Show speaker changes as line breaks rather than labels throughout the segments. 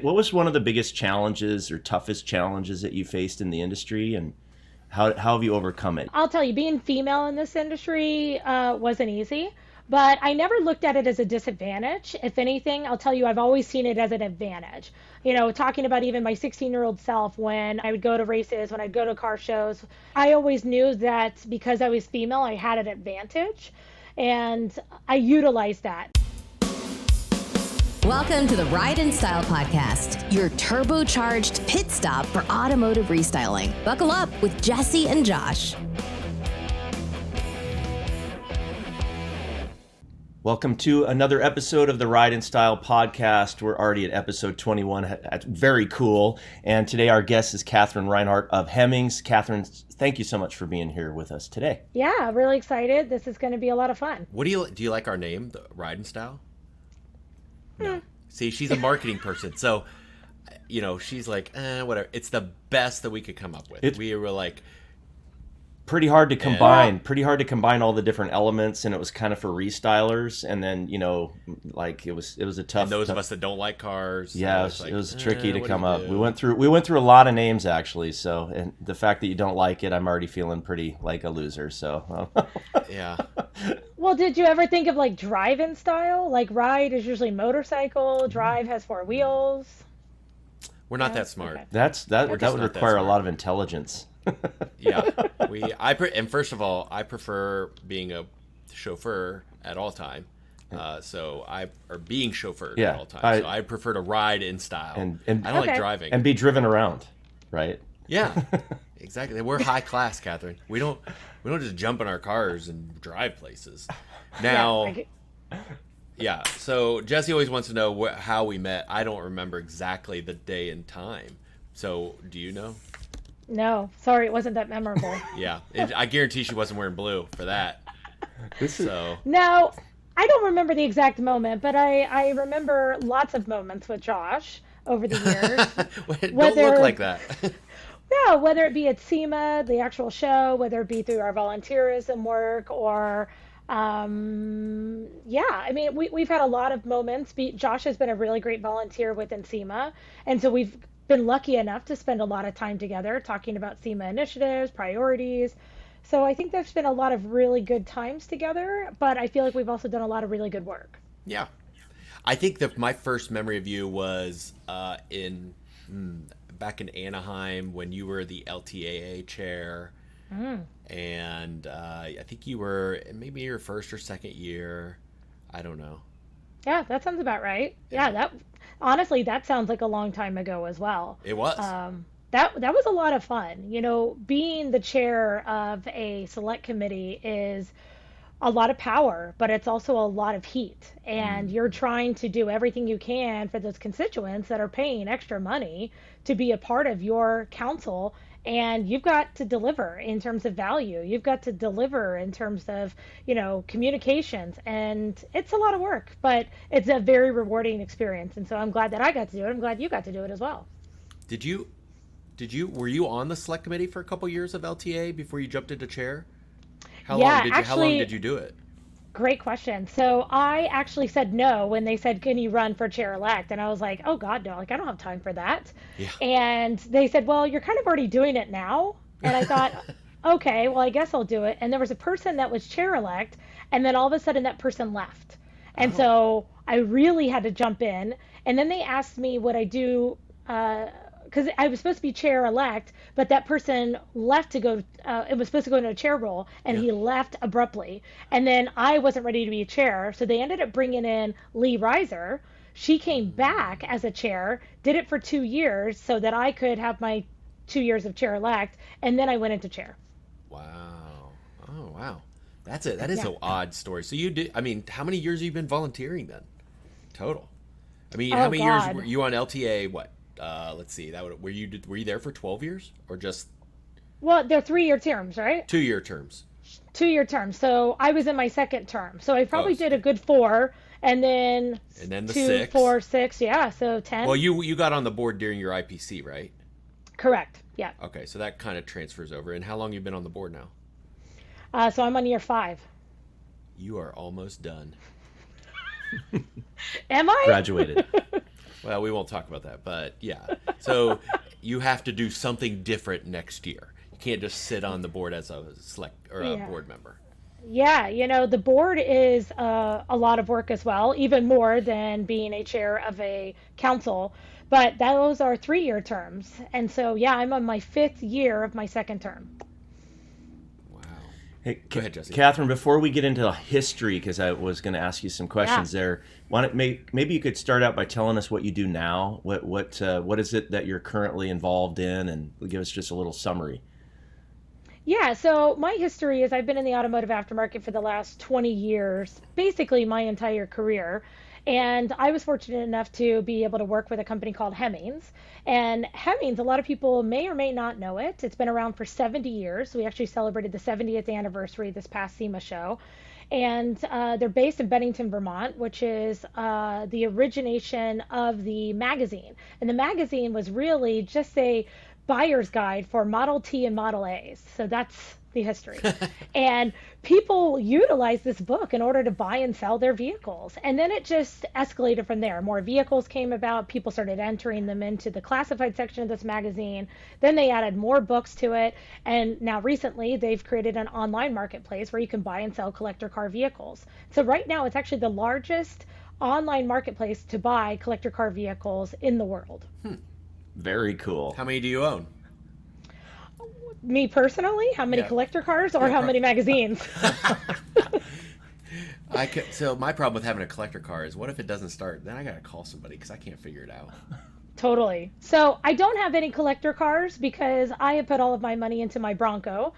What was one of the biggest challenges or toughest challenges that you faced in the industry, and how have you overcome it?
I'll tell you, being female in this industry wasn't easy, but I never looked at it as a disadvantage. If anything, I'll tell you, I've always seen it as an advantage. Talking about even my 16-year-old self, when I would go to races, when I'd go to car shows, I always knew that because I was female, I had an advantage, and I utilized that.
Welcome to the Ride and Style Podcast, your turbocharged pit stop for automotive restyling. Buckle up with Jesse and Josh.
Welcome to another episode of the Ride and Style Podcast. We're already at episode 21. That's very cool. And today our guest is Kathryn Reinhardt of Hemmings. Kathryn, thank you so much for being here with us today.
Yeah, really excited. This is going to be a lot of fun.
What do you like our name, the Ride and Style? No. See, she's a marketing person, so she's like, whatever. It's the best that we could come up with. We were like,
pretty hard to combine all the different elements, and it was kind of for restylers. And then it was a tough.
And those of us that don't like cars,
yeah, it was tricky to come up. We went through a lot of names actually. So, and the fact that you don't like it, I'm already feeling pretty like a loser. So,
yeah.
Well, did you ever think of like drive in style? Like ride is usually motorcycle, drive has four wheels.
We're not that smart.
Okay.
That would require a lot of intelligence.
Yeah, and first of all, I prefer being a chauffeur at all time. Being chauffeured at all times. So I prefer to ride in style.
And
I don't like driving.
And be driven around, right?
Yeah, exactly. We're high class, Kathryn. We don't just jump in our cars and drive places. Now, yeah. So Jesse always wants to know how we met. I don't remember exactly the day and time. So do you know?
No, sorry, it wasn't that memorable.
Yeah, I guarantee she wasn't wearing blue for that.
No, I don't remember the exact moment, but I remember lots of moments with Josh over the years.
Don't look like that.
Yeah, whether it be at SEMA, the actual show, whether it be through our volunteerism work, or I mean, we've had a lot of moments. Josh has been a really great volunteer within SEMA, and so we've been lucky enough to spend a lot of time together talking about SEMA initiatives, priorities. So I think there's been a lot of really good times together, but I feel like we've also done a lot of really good work.
Yeah. I think that my first memory of you was back in Anaheim when you were the LTAA chair. And I think you were maybe your first or second year. I don't know.
Yeah, that sounds about right. Yeah, honestly, that sounds like a long time ago as well.
It was.
That was a lot of fun. Being the chair of a select committee is a lot of power, but it's also a lot of heat. And you're trying to do everything you can for those constituents that are paying extra money to be a part of your council. And you've got to deliver in terms of value. You've got to deliver in terms of, communications. And it's a lot of work, but it's a very rewarding experience. And so I'm glad that I got to do it. I'm glad you got to do it as well.
Were you on the select committee for a couple years of LTA before you jumped into chair? How long did you do it?
Great question. So I actually said no when they said, can you run for chair elect? And I was like, oh God, no, I don't have time for that.
Yeah.
And they said, well, you're kind of already doing it now. And I thought, okay, well, I guess I'll do it. And there was a person that was chair elect, and then all of a sudden that person left. And so I really had to jump in. And then they asked me what I do, because I was supposed to be chair elect, but that person left to go, it was supposed to go into a chair role, and he left abruptly. And then I wasn't ready to be a chair, so they ended up bringing in Lee Reiser. She came back as a chair, did it for 2 years so that I could have my 2 years of chair elect, and then I went into chair.
Wow. Oh, wow. That is an odd story. So how many years have you been volunteering then? Total. I mean, how many years were you on LTA? What? Let's see. Were you there for 12 years or just?
Well, they're 3-year terms, right?
2-year terms.
2-year terms. So I was in my second term. So I probably did a good 4, and then
the
2,
6.
4, 6. Yeah, so 10.
Well, you got on the board during your IPC, right?
Correct. Yeah.
Okay, so that kind of transfers over. And how long have you been on the board now?
So I'm on year 5.
You are almost done.
Am I?
Graduated.
Well, we won't talk about that, but yeah. So you have to do something different next year. You can't just sit on the board as a board member.
Yeah, the board is a lot of work as well, even more than being a chair of a council. But those are 3-year terms. And so, yeah, I'm on my 5th year of my 2nd term.
Wow.
Hey,
Go ahead, Jesse.
Kathryn, before we get into history, because I was going to ask you some questions there, maybe you could start out by telling us what you do now. What is it that you're currently involved in, and give us just a little summary.
Yeah, so my history is I've been in the automotive aftermarket for the last 20 years, basically my entire career. And I was fortunate enough to be able to work with a company called Hemmings. And Hemmings, a lot of people may or may not know it. It's been around for 70 years. We actually celebrated the 70th anniversary this past SEMA show. And they're based in Bennington, Vermont, which is the origination of the magazine. And the magazine was really just a buyer's guide for Model T and Model A's. So that's the history. And people utilized this book in order to buy and sell their vehicles. And then it just escalated from there. More vehicles came about. People started entering them into the classified section of this magazine. Then they added more books to it. And now recently they've created an online marketplace where you can buy and sell collector car vehicles. So right now it's actually the largest online marketplace to buy collector car vehicles in the world.
Very cool.
How many do you own?
Me personally, how many collector cars or how many magazines?
So my problem with having a collector car is, what if it doesn't start? Then I gotta call somebody because I can't figure it out.
Totally. So I don't have any collector cars because I have put all of my money into my Bronco,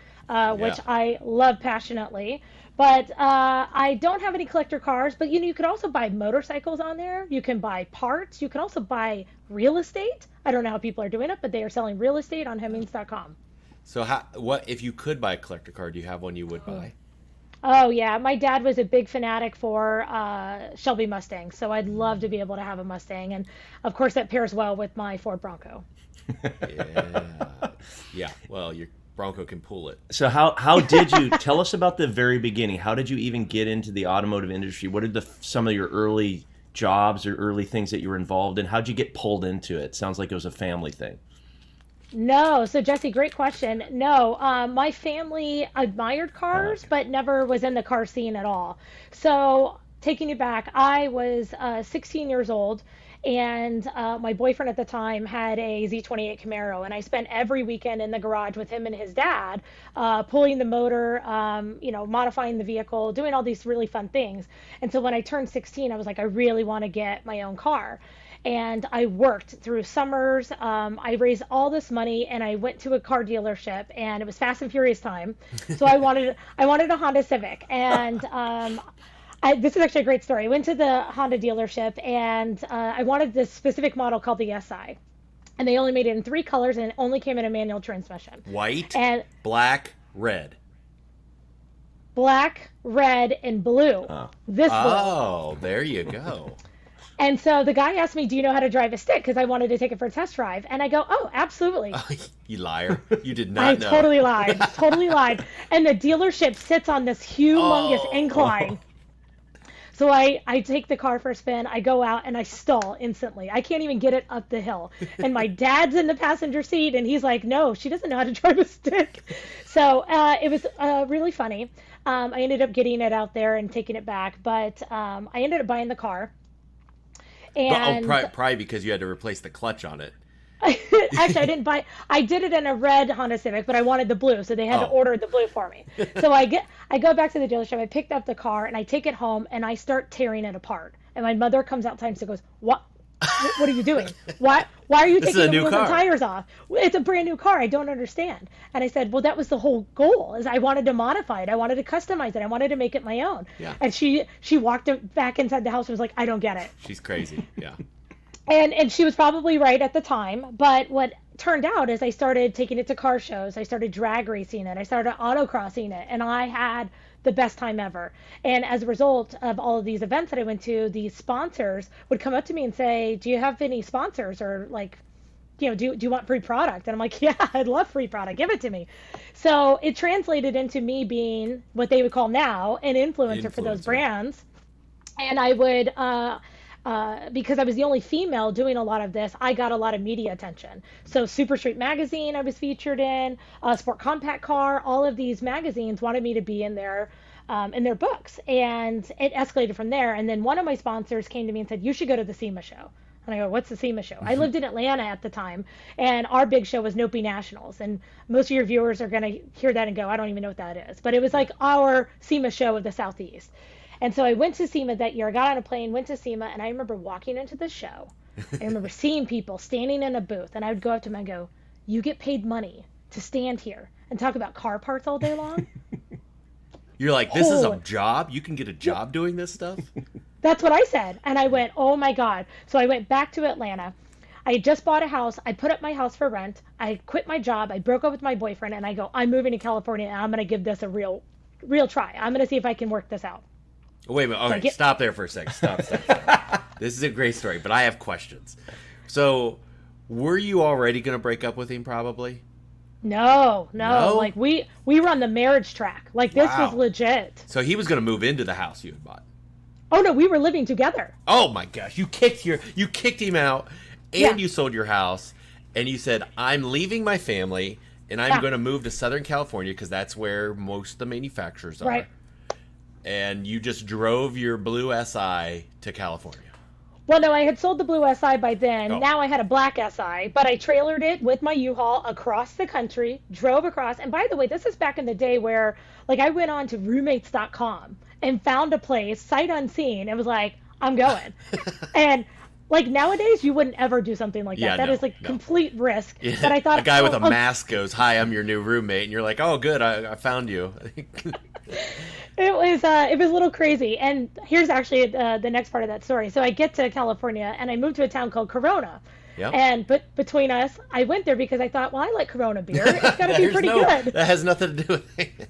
which I love passionately. But I don't have any collector cars. But you could also buy motorcycles on there. You can buy parts. You can also buy real estate. I don't know how people are doing it, but they are selling real estate on Hemmings.com.
So what if you could buy a collector car? Do you have one you would buy?
Oh yeah, my dad was a big fanatic for Shelby Mustangs, so I'd love to be able to have a Mustang, and of course that pairs well with my Ford Bronco.
Yeah. Well, your Bronco can pull it.
So how did you tell us about the very beginning? How did you even get into the automotive industry? What are some of your early jobs or early things that you were involved in? How'd you get pulled into it? Sounds like it was a family thing.
No, so Jesse, great question. No, my family admired cars, but never was in the car scene at all. So taking it back, I was 16 years old, and my boyfriend at the time had a Z28 Camaro, and I spent every weekend in the garage with him and his dad, pulling the motor, modifying the vehicle, doing all these really fun things. And so when I turned 16, I was like, I really want to get my own car. And I worked through summers. I raised all this money, and I went to a car dealership, and it was Fast and Furious time. So I wanted a Honda Civic, and this is actually a great story. I went to the Honda dealership, and I wanted this specific model called the SI, and they only made it in 3 colors, and it only came in a manual transmission.
White,
and
black, red.
Black, red, and blue. This blue.
Oh, there you go.
And so the guy asked me, do you know how to drive a stick? Because I wanted to take it for a test drive. And I go, oh, absolutely.
You liar. You did not know.
I totally lied. Totally lied. And the dealership sits on this humongous incline. So I take the car for a spin. I go out and I stall instantly. I can't even get it up the hill. And my dad's in the passenger seat. And he's like, no, she doesn't know how to drive a stick. So it was really funny. I ended up getting it out there and taking it back. But I ended up buying the car. And
probably because you had to replace the clutch on it.
Actually, I didn't buy. I did it in a red Honda Civic, but I wanted the blue, so they had to order the blue for me. So I go back to the dealership. I picked up the car and I take it home and I start tearing it apart. And my mother comes outside and goes, "What? What are you doing? Why are you taking the wheels and tires off? It's a brand new car. I don't understand." And I said, well, that was the whole goal, is I wanted to modify it. I wanted to customize it. I wanted to make it my own.
Yeah.
And she walked back inside the house and was like, I don't get it.
She's crazy. Yeah.
And she was probably right at the time. But what turned out is I started taking it to car shows. I started drag racing it. I started autocrossing it. And I had the best time ever. And as a result of all of these events that I went to, these sponsors would come up to me and say, do you have any sponsors, or like, do you want free product? And I'm like, yeah, I'd love free product. Give it to me. So it translated into me being what they would call now an influencer for those brands. And I would because I was the only female doing a lot of this, I got a lot of media attention. So Super Street Magazine I was featured in, Sport Compact Car, all of these magazines wanted me to be in their books. And it escalated from there. And then one of my sponsors came to me and said, you should go to the SEMA show. And I go, what's the SEMA show? I lived in Atlanta at the time, and our big show was Nopi Nationals. And most of your viewers are going to hear that and go, I don't even know what that is. But it was like our SEMA show of the Southeast. And so I went to SEMA that year. I got on a plane, went to SEMA, and I remember walking into the show. I remember seeing people standing in a booth, and I would go up to them and go, you get paid money to stand here and talk about car parts all day long?
You're like, this is a job? You can get a job doing this stuff?
That's what I said. And I went, oh my God. So I went back to Atlanta. I had just bought a house. I put up my house for rent. I quit my job. I broke up with my boyfriend, and I go, I'm moving to California, and I'm going to give this a real try. I'm going to see if I can work this out.
Wait a minute. Okay, stop there for a second. Stop. This is a great story, but I have questions. So, were you already going to break up with him probably?
No. Like, we were on the marriage track. Like, this was legit.
So, he was going to move into the house you had bought?
Oh, no, we were living together.
Oh, my gosh. You kicked him out, and you sold your house, and you said, I'm leaving my family, and I'm going to move to Southern California because that's where most of the manufacturers are.
Right.
And you just drove your blue SI to California.
Well, no, I had sold the blue SI by then. Now I had a black SI, but I trailered it with my U-Haul across the country, drove across. And by the way, this is back in the day where, like, I went on to roommates.com and found a place, sight unseen, and was like, I'm going. And, like, nowadays, you wouldn't ever do something like that. That is, like, complete risk.
Yeah.
But I thought
a guy with a mask goes, hi, I'm your new roommate. And you're like, oh, good, I found you.
It was a little crazy. And here's actually the next part of that story. So I get to California, and I moved to a town called Corona. Yep. And between us, I went there because I thought, well, I like Corona beer. It's got to be pretty good.
That has nothing to do with it.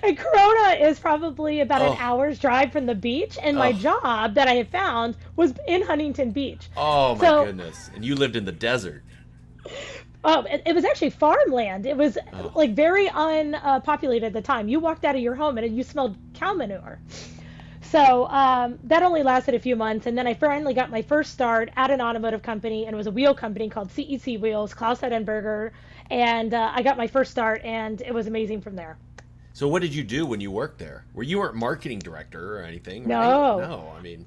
And Corona is probably about an hour's drive from the beach, and my job that I had found was in Huntington Beach.
Oh, my goodness. And you lived in the desert.
Oh, it was actually farmland. It was like very unpopulated at the time. You walked out of your home and you smelled cow manure. So that only lasted a few months, and then I finally got my first start at an automotive company, and it was a wheel company called CEC Wheels, Klaus Edenberger, and I got my first start, and it was amazing from there.
So what did you do when you worked there? You weren't marketing director or anything,
no.
Right? No, I mean...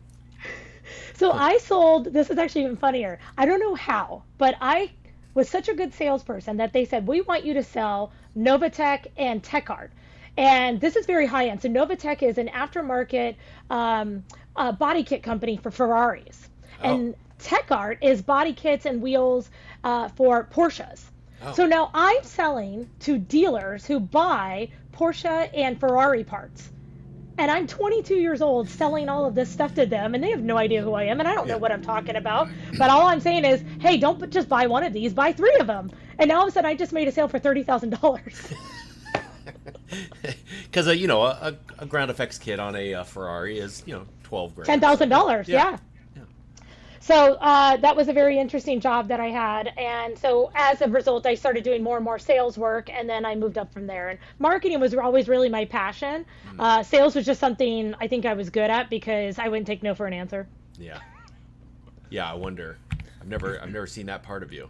So I sold, this is actually even funnier, I don't know how, but I was such a good salesperson that they said, we want you to sell Novatech and TechArt. And this is very high end. So Novatech is an aftermarket body kit company for Ferraris. And TechArt is body kits and wheels for Porsches. So now I'm selling to dealers who buy Porsche and Ferrari parts. And I'm 22 years old selling all of this stuff to them, and they have no idea who I am, and I don't know what I'm talking about. But all I'm saying is, hey, don't just buy one of these, buy 3 of them. And now all of a sudden, I just made a sale for $30,000.
Because, a ground effects kit on a Ferrari is, $12,000.
$10,000, yeah. So that was a very interesting job that I had. And so as a result, I started doing more and more sales work, and then I moved up from there. And marketing was always really my passion. Sales was just something I think I was good at because I wouldn't take no for an answer.
Yeah. Yeah, I wonder. I've never seen that part of you.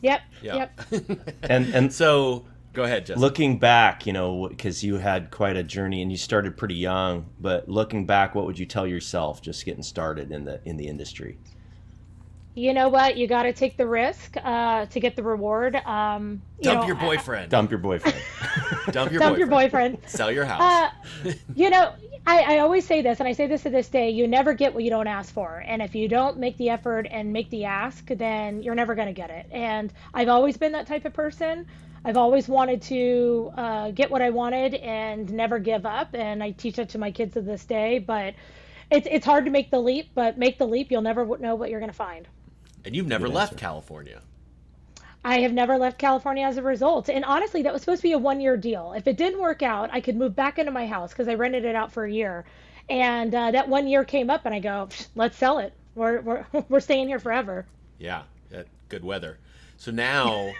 Yep.
Yeah.
Yep.
and so go ahead, Jessica.
Looking back, because you had quite a journey and you started pretty young, but looking back, what would you tell yourself just getting started in the industry?
You know what? You got to take the risk to get the reward.
Dump your boyfriend.
Dump your boyfriend.
Dump
your boyfriend.
Sell your house.
I always say this, and I say this to this day, you never get what you don't ask for. And if you don't make the effort and make the ask, then you're never going to get it. And I've always been that type of person. I've always wanted to get what I wanted and never give up. And I teach it to my kids to this day. But it's hard to make the leap, but make the leap, you'll never know what you're going to find.
And you've never left California.
I have never left California as a result. And honestly, that was supposed to be a 1-year deal. If it didn't work out, I could move back into my house because I rented it out for a year. And that 1 year came up and I go, let's sell it. We're staying here forever.
Yeah, good weather. So now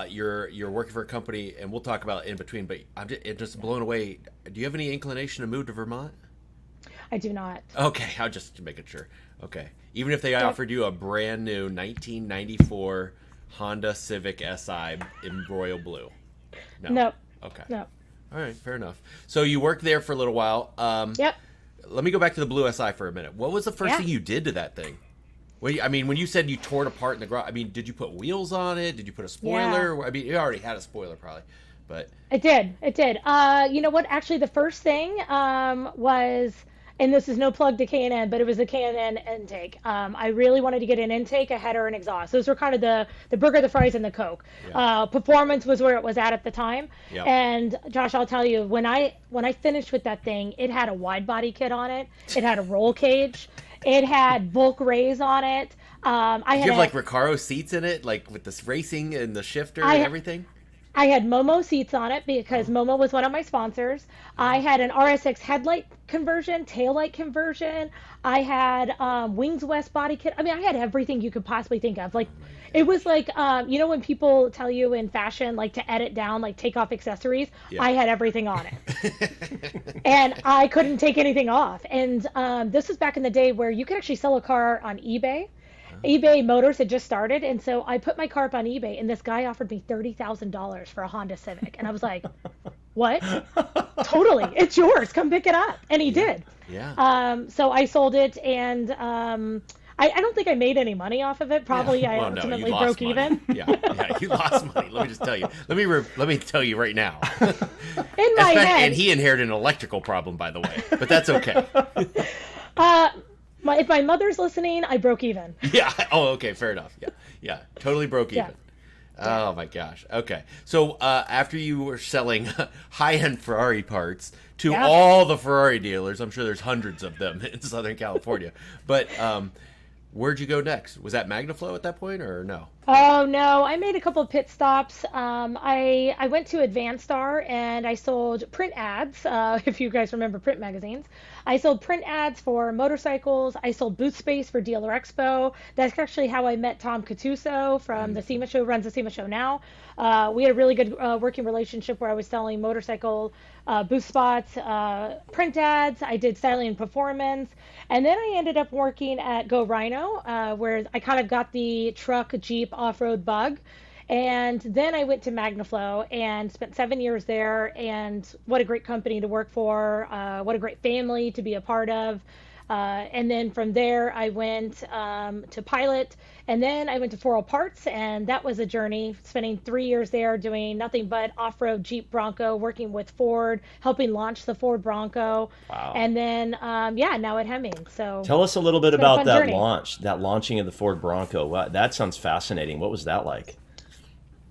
you're working for a company, and we'll talk about it in between, but I'm just blown away. Do you have any inclination to move to Vermont?
I do not.
Okay, I'll just make it sure. Okay. Even if they offered you a brand new 1994 Honda Civic Si in royal blue? No.
No.
Okay.
No.
All right, fair enough. So you worked there for a little while.
Yep.
Let me go back to the blue Si for a minute. What was the first
Yeah.
thing you did to that thing? When you said you tore it apart in the garage, did you put wheels on it? Did you put a spoiler?
Yeah.
You already had a spoiler probably, but
It did. It did. You know what? Actually, the first thing was, and this is no plug to K&N, but it was a K&N intake. I really wanted to get an intake, a header, and exhaust. Those were kind of the burger, the fries, and the Coke.
Yeah.
Performance was where it was at the time.
Yep.
And Josh, I'll tell you, when I finished with that thing, it had a wide body kit on it. It had a roll cage. It had bulk raise on it.
Did you have like Recaro seats in it, like with this racing and the shifter and everything?
I had Momo seats on it because Momo was one of my sponsors. I had an RSX headlight conversion, taillight conversion. I had Wings West body kit. I mean, I had everything you could possibly think of. Like, it was like, when people tell you in fashion, like to edit down, like take off accessories,
Yeah.
I had everything on it. And I couldn't take anything off. And this was back in the day where you could actually sell a car on eBay. eBay Motors had just started, and so I put my car up on eBay, and this guy offered me $30,000 for a Honda Civic, and I was like, "What? Totally, it's yours. Come pick it up." And he did.
Yeah.
So I sold it, and I don't think I made any money off of it. Probably
Yeah.
I
Well, no, you
ultimately
lost
broke
money.
even.
Yeah, you lost money. Let me just tell you. Let me tell you right now.
In my head,
And he inherited an electrical problem, by the way, but that's okay.
if my mother's listening, I broke even.
Yeah. Oh, okay. Fair enough. Yeah. Totally broke
Yeah.
even. Oh my gosh. Okay. So after you were selling high-end Ferrari parts to
Yeah.
all the Ferrari dealers, I'm sure there's hundreds of them in Southern California. But where'd you go next? Was that MagnaFlow at that point, or no?
Oh no, I made a couple of pit stops. I went to Advanstar and I sold print ads. If you guys remember print magazines, I sold print ads for motorcycles. I sold booth space for Dealer Expo. That's actually how I met Tom Cattuso from the SEMA show. Runs the SEMA show now. We had a really good working relationship where I was selling motorcycle booth spots, print ads. I did styling and performance, and then I ended up working at Go Rhino, where I kind of got the truck Jeep off-road bug. And then I went to MagnaFlow and spent 7 years there. And what a great company to work for. What a great family to be a part of. And then from there, I went to Pilot. And then I went to 4 Parts. And that was a journey, spending 3 years there doing nothing but off-road Jeep Bronco, working with Ford, helping launch the Ford Bronco.
Wow.
And then, now at Hemmings. So
Tell us a little bit
it's been a
about
fun
that
journey.
that launching of the Ford Bronco. Wow, that sounds fascinating. What was that like?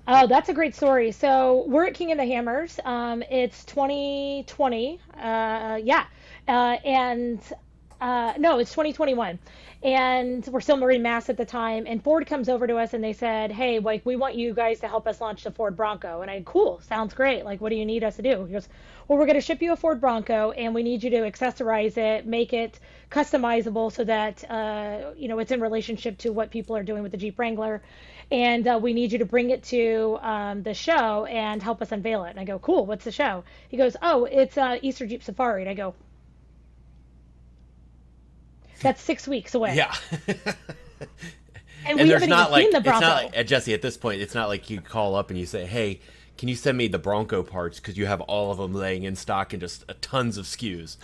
Oh, that's a great story. So we're at King of the Hammers. It's 2020. No, it's 2021. And we're still Marine Mass at the time. And Ford comes over to us and they said, "Hey, like, we want you guys to help us launch the Ford Bronco." And cool, sounds great. Like, what do you need us to do? He goes, "Well, we're going to ship you a Ford Bronco and we need you to accessorize it, make it customizable so that, it's in relationship to what people are doing with the Jeep Wrangler. And we need you to bring it to the show and help us unveil it." And I go, "Cool, what's the show?" He goes, "Oh, it's Easter Jeep Safari." And I go, "That's 6 weeks away."
Yeah.
And we haven't even seen the
it's not
Bronco.
like, Jesse, at this point, it's not like you call up and you say, "Hey, can you send me the Bronco parts?" Because you have all of them laying in stock and just tons of SKUs.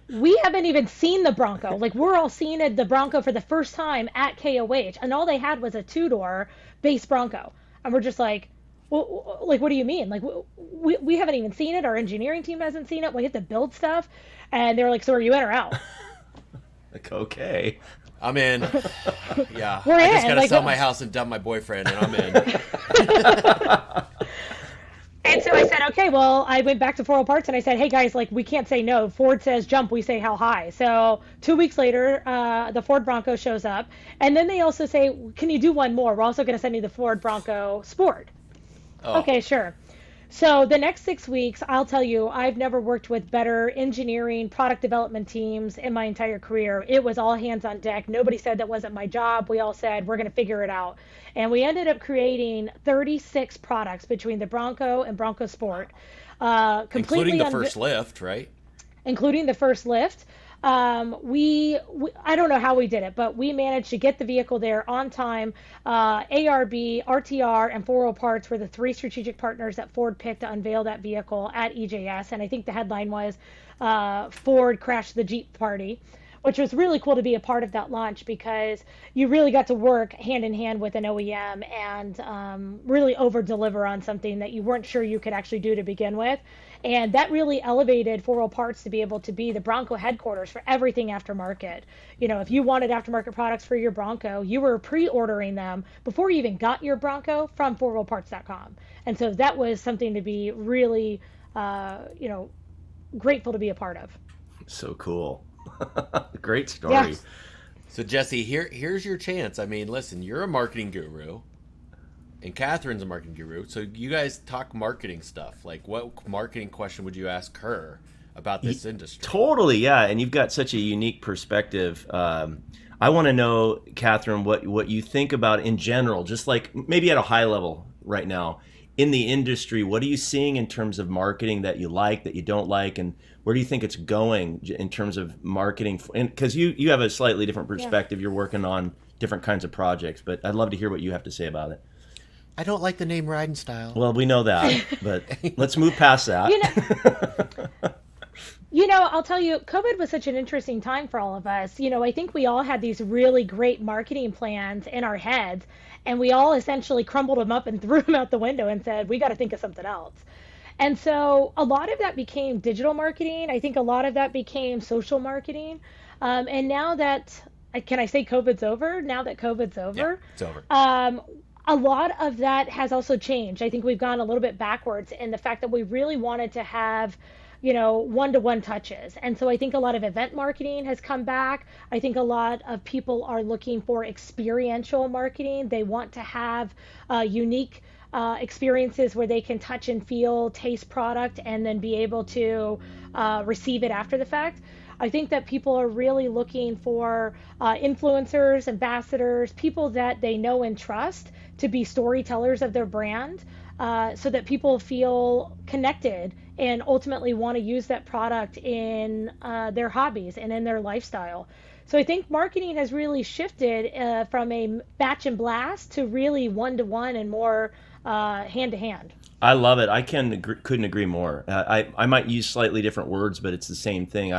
We haven't even seen the Bronco. Like, we're all seeing the Bronco for the first time at KOH, and all they had was a 2-door base Bronco. And we're just like, well, like, what do you mean? Like, we haven't even seen it. Our engineering team hasn't seen it. We have to build stuff. And they're like, "So are you in or out?"
Like, okay.
I'm in. Yeah.
We're
I just
in,
got to
like,
sell my house and dump my boyfriend, and I'm in.
And so I said, "Okay, well," I went back to 4 Parts and I said, "Hey guys, like, we can't say no. Ford says jump, we say how high." So 2 weeks later, the Ford Bronco shows up. And then they also say, "Can you do one more? We're also going to send you the Ford Bronco Sport."
Oh.
Okay, sure. So the next 6 weeks, I'll tell you, I've never worked with better engineering, product development teams in my entire career. It was all hands on deck. Nobody said that wasn't my job. We all said, we're going to figure it out. And we ended up creating 36 products between the Bronco and Bronco Sport. Completely
Including the first lift, right?
including the first lift. we I don't know how we did it, but we managed to get the vehicle there on time. ARB, RTR, and 4 Parts were the three strategic partners that Ford picked to unveil that vehicle at EJS. And I think the headline was Ford crashed the Jeep party, which was really cool to be a part of that launch because you really got to work hand in hand with an OEM and really over deliver on something that you weren't sure you could actually do to begin with. And that really elevated 4 Parts to be able to be the Bronco headquarters for everything aftermarket. You know, if you wanted aftermarket products for your Bronco, you were pre-ordering them before you even got your Bronco from 4wheelparts.com. And so that was something to be really, grateful to be a part of.
So cool. Great story.
Yeah.
So Jesse, here's your chance. I mean, listen, you're a marketing guru, and Kathryn's a marketing guru. So you guys talk marketing stuff. Like, what marketing question would you ask her about this industry?
Totally, yeah. And you've got such a unique perspective. I want to know, Kathryn, what you think about in general, just like maybe at a high level right now in the industry. What are you seeing in terms of marketing that you like, that you don't like, and where do you think it's going in terms of marketing? Because you have a slightly different perspective. Yeah. You're working on different kinds of projects, but I'd love to hear what you have to say about it.
I don't like the name Ride and Style.
Well, we know that, but let's move past that.
I'll tell you, COVID was such an interesting time for all of us. I think we all had these really great marketing plans in our heads, and we all essentially crumbled them up and threw them out the window and said, we got to think of something else. And so a lot of that became digital marketing. I think a lot of that became social marketing. And now that, can I say COVID's over? Now that COVID's over,
yeah, it's over.
A lot of that has also changed. I think we've gone a little bit backwards in the fact that we really wanted to have one-to-one touches. And so I think a lot of event marketing has come back. I think a lot of people are looking for experiential marketing. They want to have unique experiences where they can touch and feel, taste product, and then be able to receive it after the fact. I think that people are really looking for influencers, ambassadors, people that they know and trust to be storytellers of their brand, so that people feel connected and ultimately want to use that product in their hobbies and in their lifestyle. So I think marketing has really shifted from a batch and blast to really one-to-one and more hand-to-hand.
I love it. I couldn't agree more. I might use slightly different words, but it's the same thing.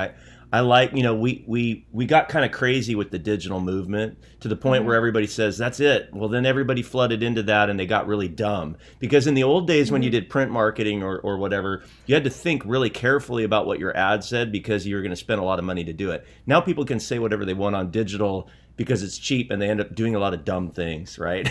I like, we got kind of crazy with the digital movement to the point where everybody says, that's it. Well, then everybody flooded into that and they got really dumb. Because in the old days when you did print marketing or whatever, you had to think really carefully about what your ad said because you were going to spend a lot of money to do it. Now people can say whatever they want on digital because it's cheap and they end up doing a lot of dumb things, right?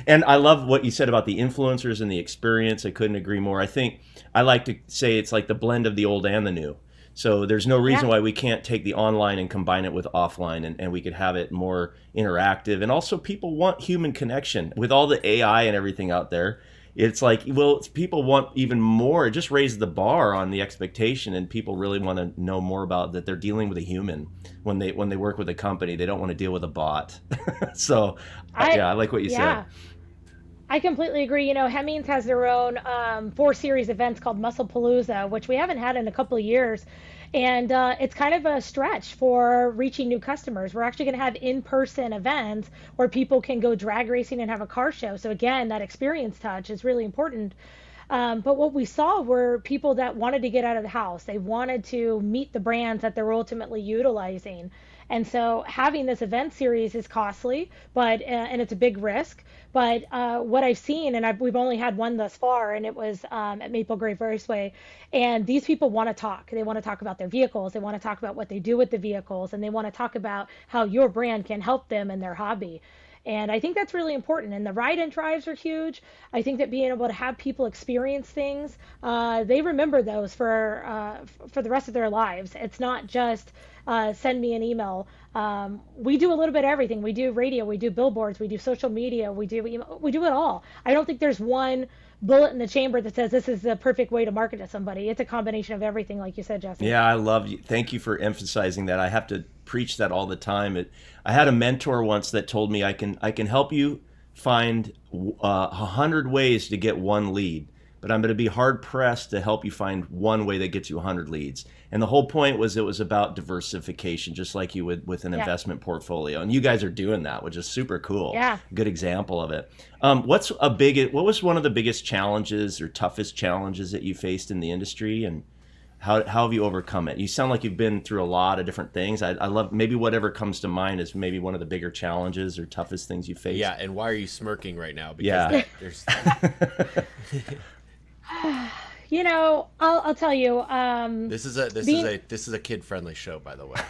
And I love what you said about the influencers and the experience. I couldn't agree more. I think I like to say it's like the blend of the old and the new. So there's no reason why we can't take the online and combine it with offline, and we could have it more interactive. And also people want human connection. With all the AI and everything out there, it's like, well, people want even more. It just raised the bar on the expectation, and people really want to know more about that they're dealing with a human when they work with a company. They don't want to deal with a bot. So I like what you said.
I completely agree. Hemmings has their own 4-series events called Musclepalooza, which we haven't had in a couple of years. And it's kind of a stretch for reaching new customers. We're actually going to have in-person events where people can go drag racing and have a car show. So again, that experience touch is really important. But what we saw were people that wanted to get out of the house. They wanted to meet the brands that they're ultimately utilizing. And so having this event series is costly, but and it's a big risk. But what I've seen, and we've only had one thus far, and it was at Maple Grove Raceway, and these people want to talk. They want to talk about their vehicles. They want to talk about what they do with the vehicles, and they want to talk about how your brand can help them in their hobby. And I think that's really important. And the ride and drives are huge. I think that being able to have people experience things, they remember those for the rest of their lives. It's not just send me an email. We do a little bit of everything. We do radio, we do billboards, we do social media, we do it all. I don't think there's one bullet in the chamber that says this is the perfect way to market to somebody. It's a combination of everything, like you said, Jesse.
Yeah, I love you. Thank you for emphasizing that. I have to preach that all the time. I had a mentor once that told me I can help you find 100 ways to get one lead, but I'm going to be hard pressed to help you find one way that gets you 100 leads. And the whole point was it was about diversification, just like you would with an investment portfolio. And you guys are doing that, which is super cool.
Yeah.
Good example of it. What was one of the biggest challenges or toughest challenges that you faced in the industry, and how have you overcome it? You sound like you've been through a lot of different things. I love, maybe whatever comes to mind is maybe one of the bigger challenges or toughest things you faced.
Yeah, and why are you smirking right now? Because there's
You know, I'll tell you.
this is a kid friendly show, by the way.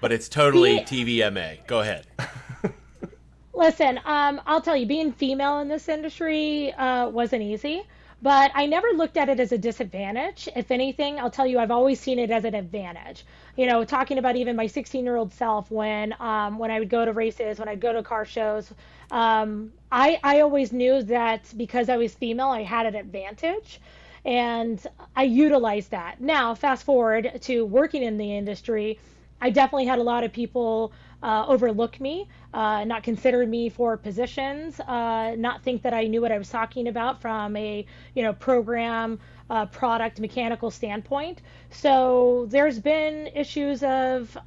But it's totally TVMA. Go ahead.
Listen, I'll tell you, being female in this industry wasn't easy, but I never looked at it as a disadvantage. If anything, I'll tell you, I've always seen it as an advantage. You know, talking about even my 16-year-old self, when I would go to races, when I'd go to car shows, I always knew that because I was female, I had an advantage, and I utilized that. Now, fast forward to working in the industry, I definitely had a lot of people overlook me, not consider me for positions, not think that I knew what I was talking about from a program, product, mechanical standpoint. So there's been issues of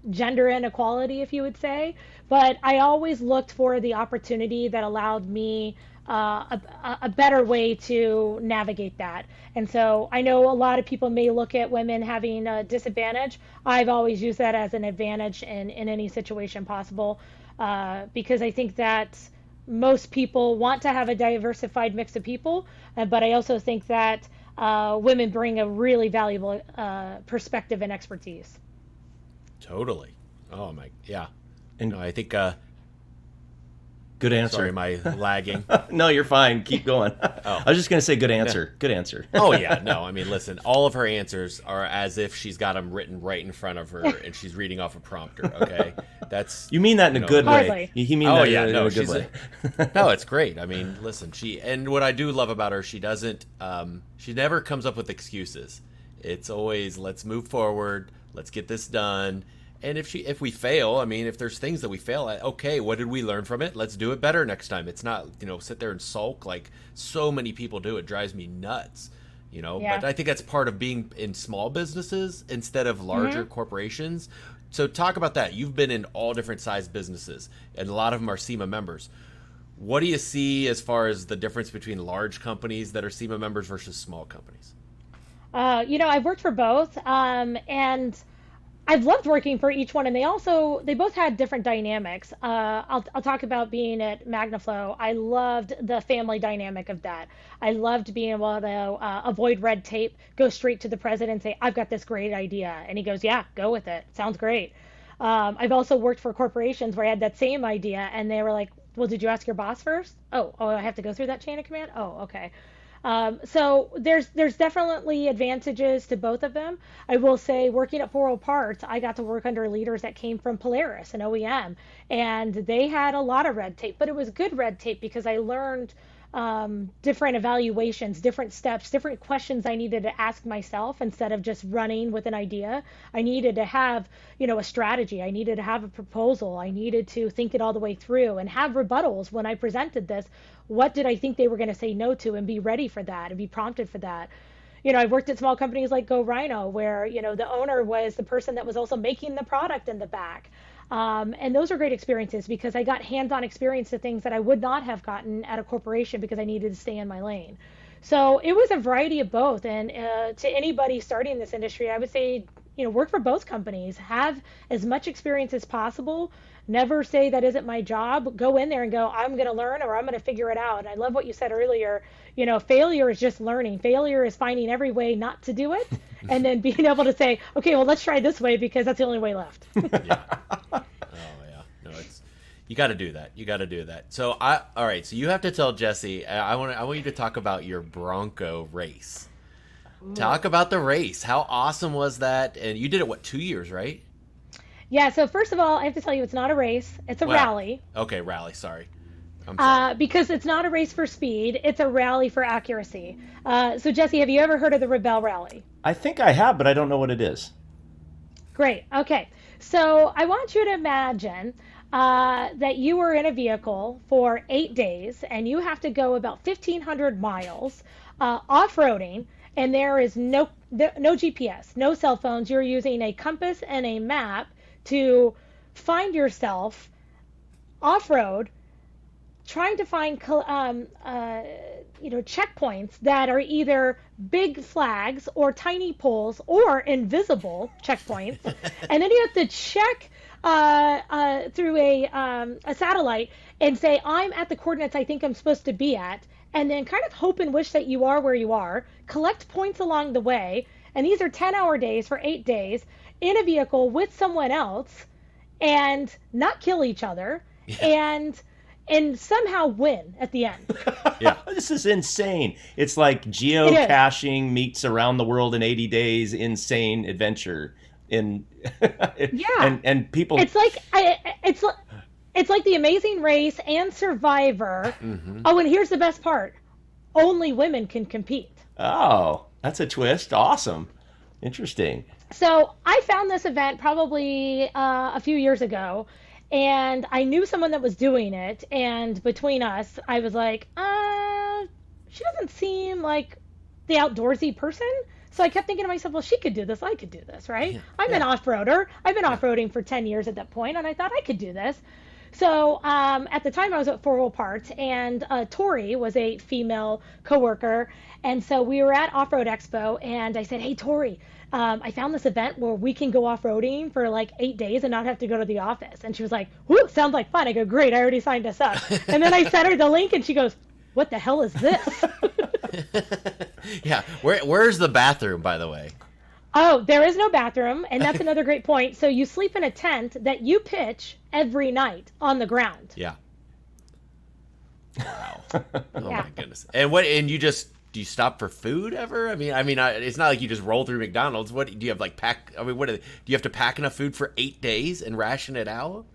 gender inequality, if you would say, but I always looked for the opportunity that allowed me a better way to navigate that. And so I know a lot of people may look at women having a disadvantage. I've always used that as an advantage in any situation possible, because I think that most people want to have a diversified mix of people, but I also think that women bring a really valuable perspective and expertise.
Totally. Oh my, yeah.
And
No, I think.
good answer.
Sorry, am I lagging?
No, you're fine. Keep going. I was just going to say good answer.
Yeah.
Good answer.
Oh yeah, no. I mean, listen. All of her answers are as if she's got them written right in front of her and she's reading off a prompter. Okay, that's.
You mean that in a good way.
Hardly.
You mean
Oh
that
yeah,
in
no,
a good
she's
way.
no, it's great. I mean, listen, and what I do love about her, she doesn't, she never comes up with excuses. It's always let's move forward, let's get this done. And if we fail, I mean, if there's things that we fail at, okay, what did we learn from it? Let's do it better next time. It's not, sit there and sulk like so many people do. It drives me nuts,
Yeah.
But I think that's part of being in small businesses instead of larger corporations. So talk about that. You've been in all different size businesses, and a lot of them are SEMA members. What do you see as far as the difference between large companies that are SEMA members versus small companies?
I've worked for both, and I've loved working for each one, and they both had different dynamics. I'll talk about being at MagnaFlow. I loved the family dynamic of that. I loved being able to avoid red tape, go straight to the president and say, I've got this great idea. And he goes, yeah, go with it. Sounds great. I've also worked for corporations where I had that same idea, and they were like, well, did you ask your boss first? Oh, I have to go through that chain of command? Oh, okay. So there's definitely advantages to both of them. I will say, working at 40 Parts, I got to work under leaders that came from Polaris and OEM, and they had a lot of red tape, but it was good red tape because I learned different evaluations, different steps, different questions I needed to ask myself instead of just running with an idea. I needed to have, a strategy. I needed to have a proposal. I needed to think it all the way through and have rebuttals when I presented this. What did I think they were going to say no to, and be ready for that and be prompted for that. I've worked at small companies like Go Rhino where, the owner was the person that was also making the product in the back. And those are great experiences because I got hands-on experience to things that I would not have gotten at a corporation because I needed to stay in my lane. So it was a variety of both. And to anybody starting in this industry, I would say, work for both companies, have as much experience as possible. Never say that isn't my job. Go in there and go, I'm going to learn or I'm going to figure it out. And I love what you said earlier. Failure is just learning. Failure is finding every way not to do it and then being able to say, okay, well, let's try this way because that's the only way left.
Yeah. Oh yeah. No, you got to do that. You got to do that. So all right. So you have to tell Jesse. I want you to talk about your Bronco race. Ooh. Talk about the race. How awesome was that? And you did it 2 years, right?
Yeah. So first of all, I have to tell you, it's not a race. It's a rally.
Okay, rally. Sorry. I'm sorry.
Because it's not a race for speed. It's a rally for accuracy. So Jesse, have you ever heard of the Rebel Rally?
I think I have, but I don't know what it is.
Great. Okay. So I want you to imagine that you are in a vehicle for 8 days and you have to go about 1,500 miles off-roading, and there is no GPS, no cell phones. You're using a compass and a map to find yourself off-road, trying to find checkpoints that are either big flags or tiny poles or invisible checkpoints, and then you have to check through a satellite and say, I'm at the coordinates I think I'm supposed to be at, and then kind of hope and wish that you are where you are, collect points along the way, and these are 10-hour days for 8 days in a vehicle with someone else, and not kill each other, and somehow win at the end.
Yeah. This is insane. It's like geocaching meets around the world in 80 days, insane adventure. And people.
It's like it's like The Amazing Race and Survivor. Mm-hmm. Oh, and here's the best part: only women can compete.
Oh, that's a twist. Awesome, interesting.
So I found this event probably a few years ago, and I knew someone that was doing it. And between us, I was like, she doesn't seem like the outdoorsy person. So I kept thinking to myself, well, she could do this. I could do this, right? I'm an off-roader. I've been off-roading for 10 years at that point, and I thought I could do this. So at the time, I was at 4 Wheel Parts, and Tori was a female coworker. And so we were at Off-Road Expo, and I said, hey, Tori, I found this event where we can go off-roading for like 8 days and not have to go to the office. And she was like, whoo, sounds like fun. I go, great, I already signed us up. And then I sent her the link, and she goes, what the hell is this?
Yeah. Where's the bathroom, by the way?
Oh, there is no bathroom, and that's another great point. So you sleep in a tent that you pitch every night on the ground.
Yeah. Wow. Oh my goodness. And do you stop for food ever? I mean, it's not like you just roll through McDonald's. What do you have do you have to pack enough food for 8 days and ration it out?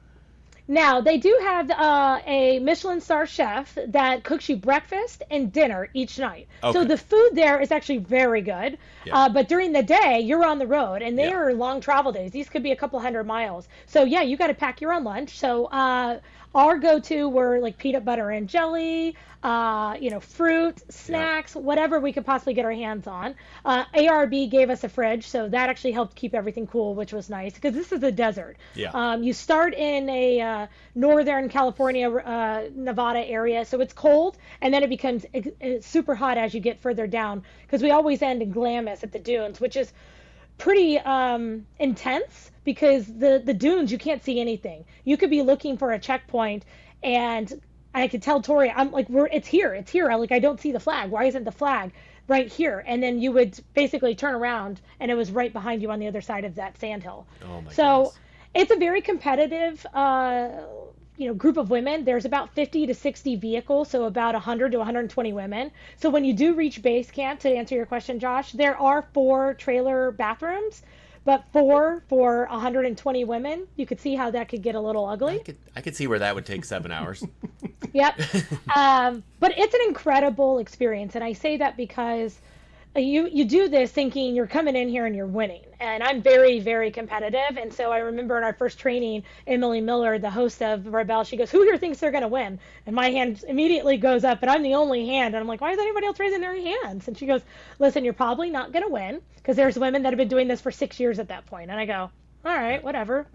Now, they do have a Michelin star chef that cooks you breakfast and dinner each night. Okay. So the food there is actually very good. Yeah. But during the day, you're on the road, and they are long travel days. These could be a couple hundred miles. So, yeah, you got to pack your own lunch. So our go-to were like peanut butter and jelly, fruit, snacks, whatever we could possibly get our hands on. ARB gave us a fridge, so that actually helped keep everything cool, which was nice because this is a desert. Yeah. You start in a northern California, Nevada area, so it's cold, and then it becomes super hot as you get further down because we always end in Glamis at the dunes, which is pretty intense because the dunes, you can't see anything. You could be looking for a checkpoint, and I could tell Tori, I'm like, it's here. I'm like, I don't see the flag. Why isn't the flag right here? And then you would basically turn around, and it was right behind you on the other side of that sandhill. Oh my goodness. It's a very competitive group of women. There's about 50 to 60 vehicles, so about 100 to 120 women. So when you do reach base camp, to answer your question, Josh, there are 4 trailer bathrooms, but 4 for 120 women. You could see how that could get a little ugly.
I could see where that would take 7 hours.
Yep. But it's an incredible experience, and I say that because you do this thinking you're coming in here and you're winning. And I'm very, very competitive. And so I remember in our first training, Emily Miller, the host of Rebel, she goes, who here thinks they're going to win? And my hand immediately goes up, and I'm the only hand. And I'm like, why is anybody else raising their hands? And she goes, listen, you're probably not going to win because there's women that have been doing this for 6 years at that point. And I go, all right, whatever.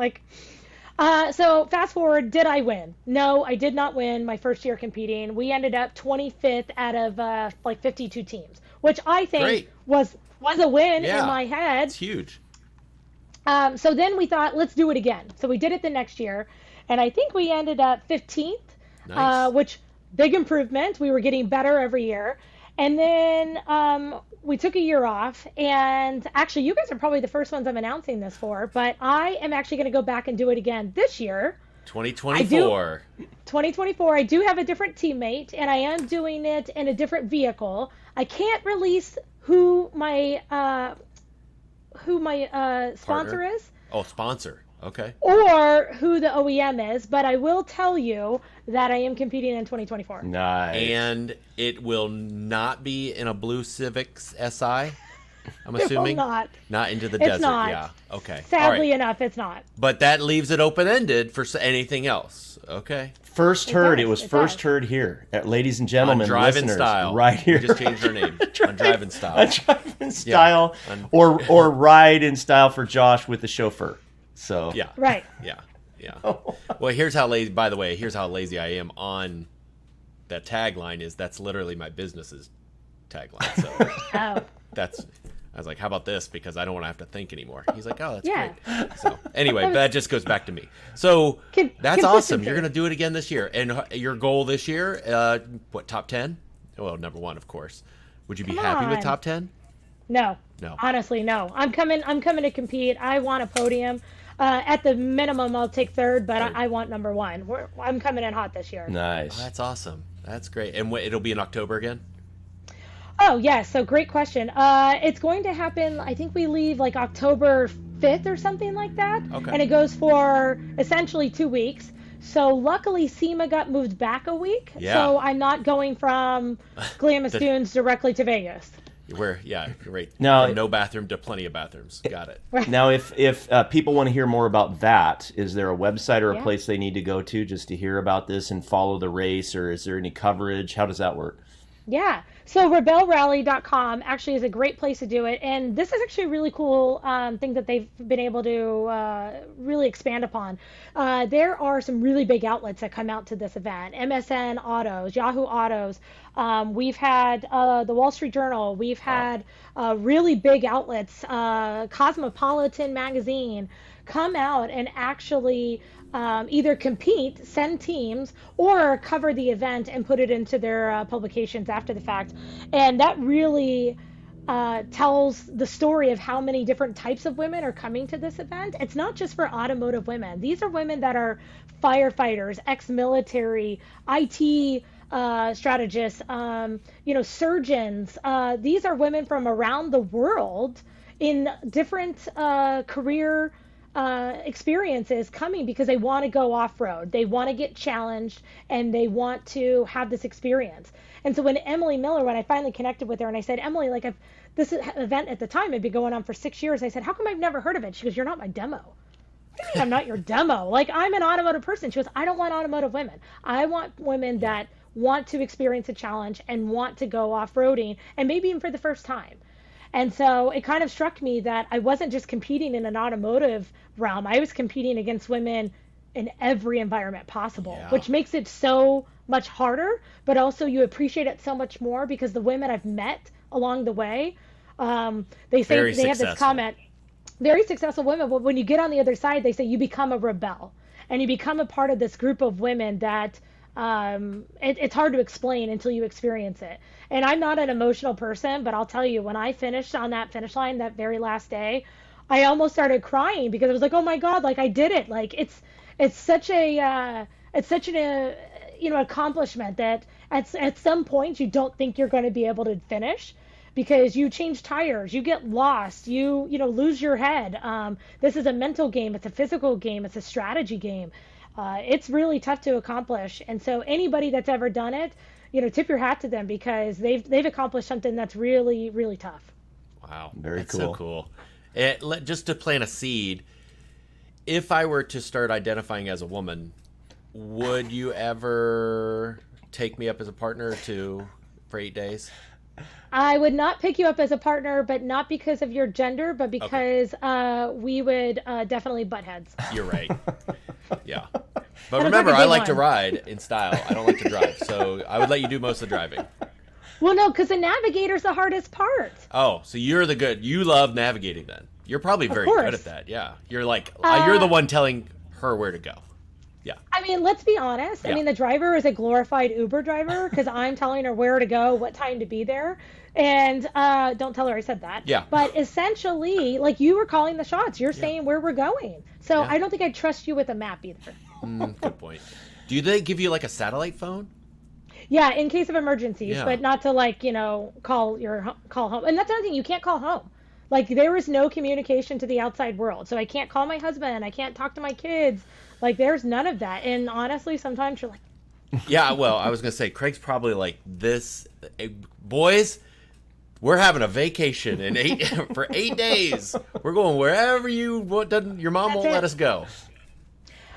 So fast forward, did I win? No, I did not win my first year competing. We ended up 25th out of 52 teams, which I think was a win in my head.
It's huge.
So then we thought, let's do it again. So we did it the next year, and I think we ended up 15th, which big improvement. We were getting better every year. And then we took a year off, and actually you guys are probably the first ones I'm announcing this for, but I am actually going to go back and do it again this year.
2024.
2024. I do have a different teammate, and I am doing it in a different vehicle. I can't release who my sponsor is.
Oh, sponsor. Okay.
Or who the OEM is, but I will tell you that I am competing in 2024.
Nice.
And it will not be in a blue Civic SI? I'm assuming
not.
Not into the
It's
desert.
not.
Yeah. Okay. All
Sadly
right.
enough, it's not.
But that leaves it open-ended for anything else. Okay.
First heard.
does,
It was
it
first
does.
heard here, ladies and gentlemen,
On Drive-In
listeners,
Style.
right here.
We just changed our name. On Drive-In Style.
On Drive-In Style,
On-
or Ride in Style for Josh with the chauffeur. So
Yeah.
Right.
Yeah. Yeah. Well, here's how lazy. By the way, here's how lazy I am on that tagline. That's literally my business's tagline. So
Oh.
that's. I was like, how about this? Because I don't want to have to think anymore. He's like, oh, that's
Yeah.
great. So anyway, that just goes back to me. So that's awesome. You're going to do it again this year. And your goal this year, what, top 10? Well, number 1, of course. Would you be happy with
on.
top 10?
No.
No.
Honestly, no. I'm coming to compete. I want a podium. At the minimum, I'll take third, but I want number 1. I'm coming in hot this year.
nice.
Oh, that's awesome. That's great. And it'll be in October again?
Oh, yes. So great question. It's going to happen, I think we leave like October 5th or something like that.
Okay.
And it goes for essentially 2 weeks. So luckily SEMA got moved back a week.
Yeah.
So I'm not going from Glamis Dunes directly to Vegas.
Yeah, right.
Now-
From no bathroom to plenty of bathrooms. Got it.
Now, if people want to hear more about that, is there a website or a
Yeah.
place they need to go to just to hear about this and follow the race, or is there any coverage? How does that work?
Yeah. So rebelrally.com actually is a great place to do it. And this is actually a really cool thing that they've been able to really expand upon. There are some really big outlets that come out to this event. MSN Autos, Yahoo Autos. We've had the Wall Street Journal. We've had really big outlets, Cosmopolitan Magazine, come out and actually either compete, send teams, or cover the event and put it into their publications after the fact. And that really tells the story of how many different types of women are coming to this event. It's not just for automotive women. These are women that are firefighters, ex-military, IT strategists, surgeons. These are women from around the world in different career experiences coming because they want to go off-road, they want to get challenged, and they want to have this experience. And so when Emily Miller, when I finally connected with her and I said, Emily, like, if this event at the time had been going on for 6 years, I said, how come I've never heard of it? She goes, you're not my demo. What do you mean I'm not your demo? Like, I'm an automotive person. She goes, I don't want automotive women. I want women that want to experience a challenge and want to go off-roading, and maybe even for the first time. And so it kind of struck me that I wasn't just competing in an automotive realm. I was competing against women in every environment possible,
Yeah.
which makes it so much harder, but also you appreciate it so much more because the women I've met along the way, they say
Very
they have this
successful.
comment, very successful women, but when you get on the other side, they say you become a rebel and you become a part of this group of women that it's hard to explain until you experience it. And I'm not an emotional person, but I'll tell you, when I finished on that finish line that very last day, I almost started crying because I was like, oh my God, like I did it. Like it's such an accomplishment that at some point you don't think you're going to be able to finish because you change tires, you get lost, you lose your head. This is a mental game, it's a physical game, it's a strategy game. It's really tough to accomplish. And so anybody that's ever done it, tip your hat to them because they've accomplished something that's really, really tough.
Wow.
Very
That's
cool.
so cool. Just to plant a seed, if I were to start identifying as a woman, would you ever take me up as a partner for 8 days?
I would not pick you up as a partner, but not because of your gender, but because we would definitely butt heads.
You're right. Yeah. But
That was
remember,
like a
I
big
like to
one.
ride in style. I don't like to drive. So I would let you do most of the driving.
Well, no, because the navigator's the hardest part.
Oh, so you love navigating then. You're probably very
course.
good at that. Yeah. You're like, you're the one telling her where to go. Yeah.
I mean, let's be honest.
Yeah.
I mean, the driver is a glorified Uber driver because I'm telling her where to go, what time to be there. And don't tell her I said that.
Yeah.
But essentially, like, you were calling the shots. You're saying where we're going. So
Yeah.
I don't think I'd trust you with a map either.
Good point. Do they give you like a satellite phone?
Yeah, in case of emergencies,
Yeah.
but not to call home. And that's another thing, you can't call home. Like, there is no communication to the outside world. So I can't call my husband. I can't talk to my kids. Like, there's none of that. And honestly, sometimes you're like,
Yeah, well, I was going to say, Craig's probably like this. Boys, We're having a vacation in for 8 days. We're going wherever your mom won't let us go.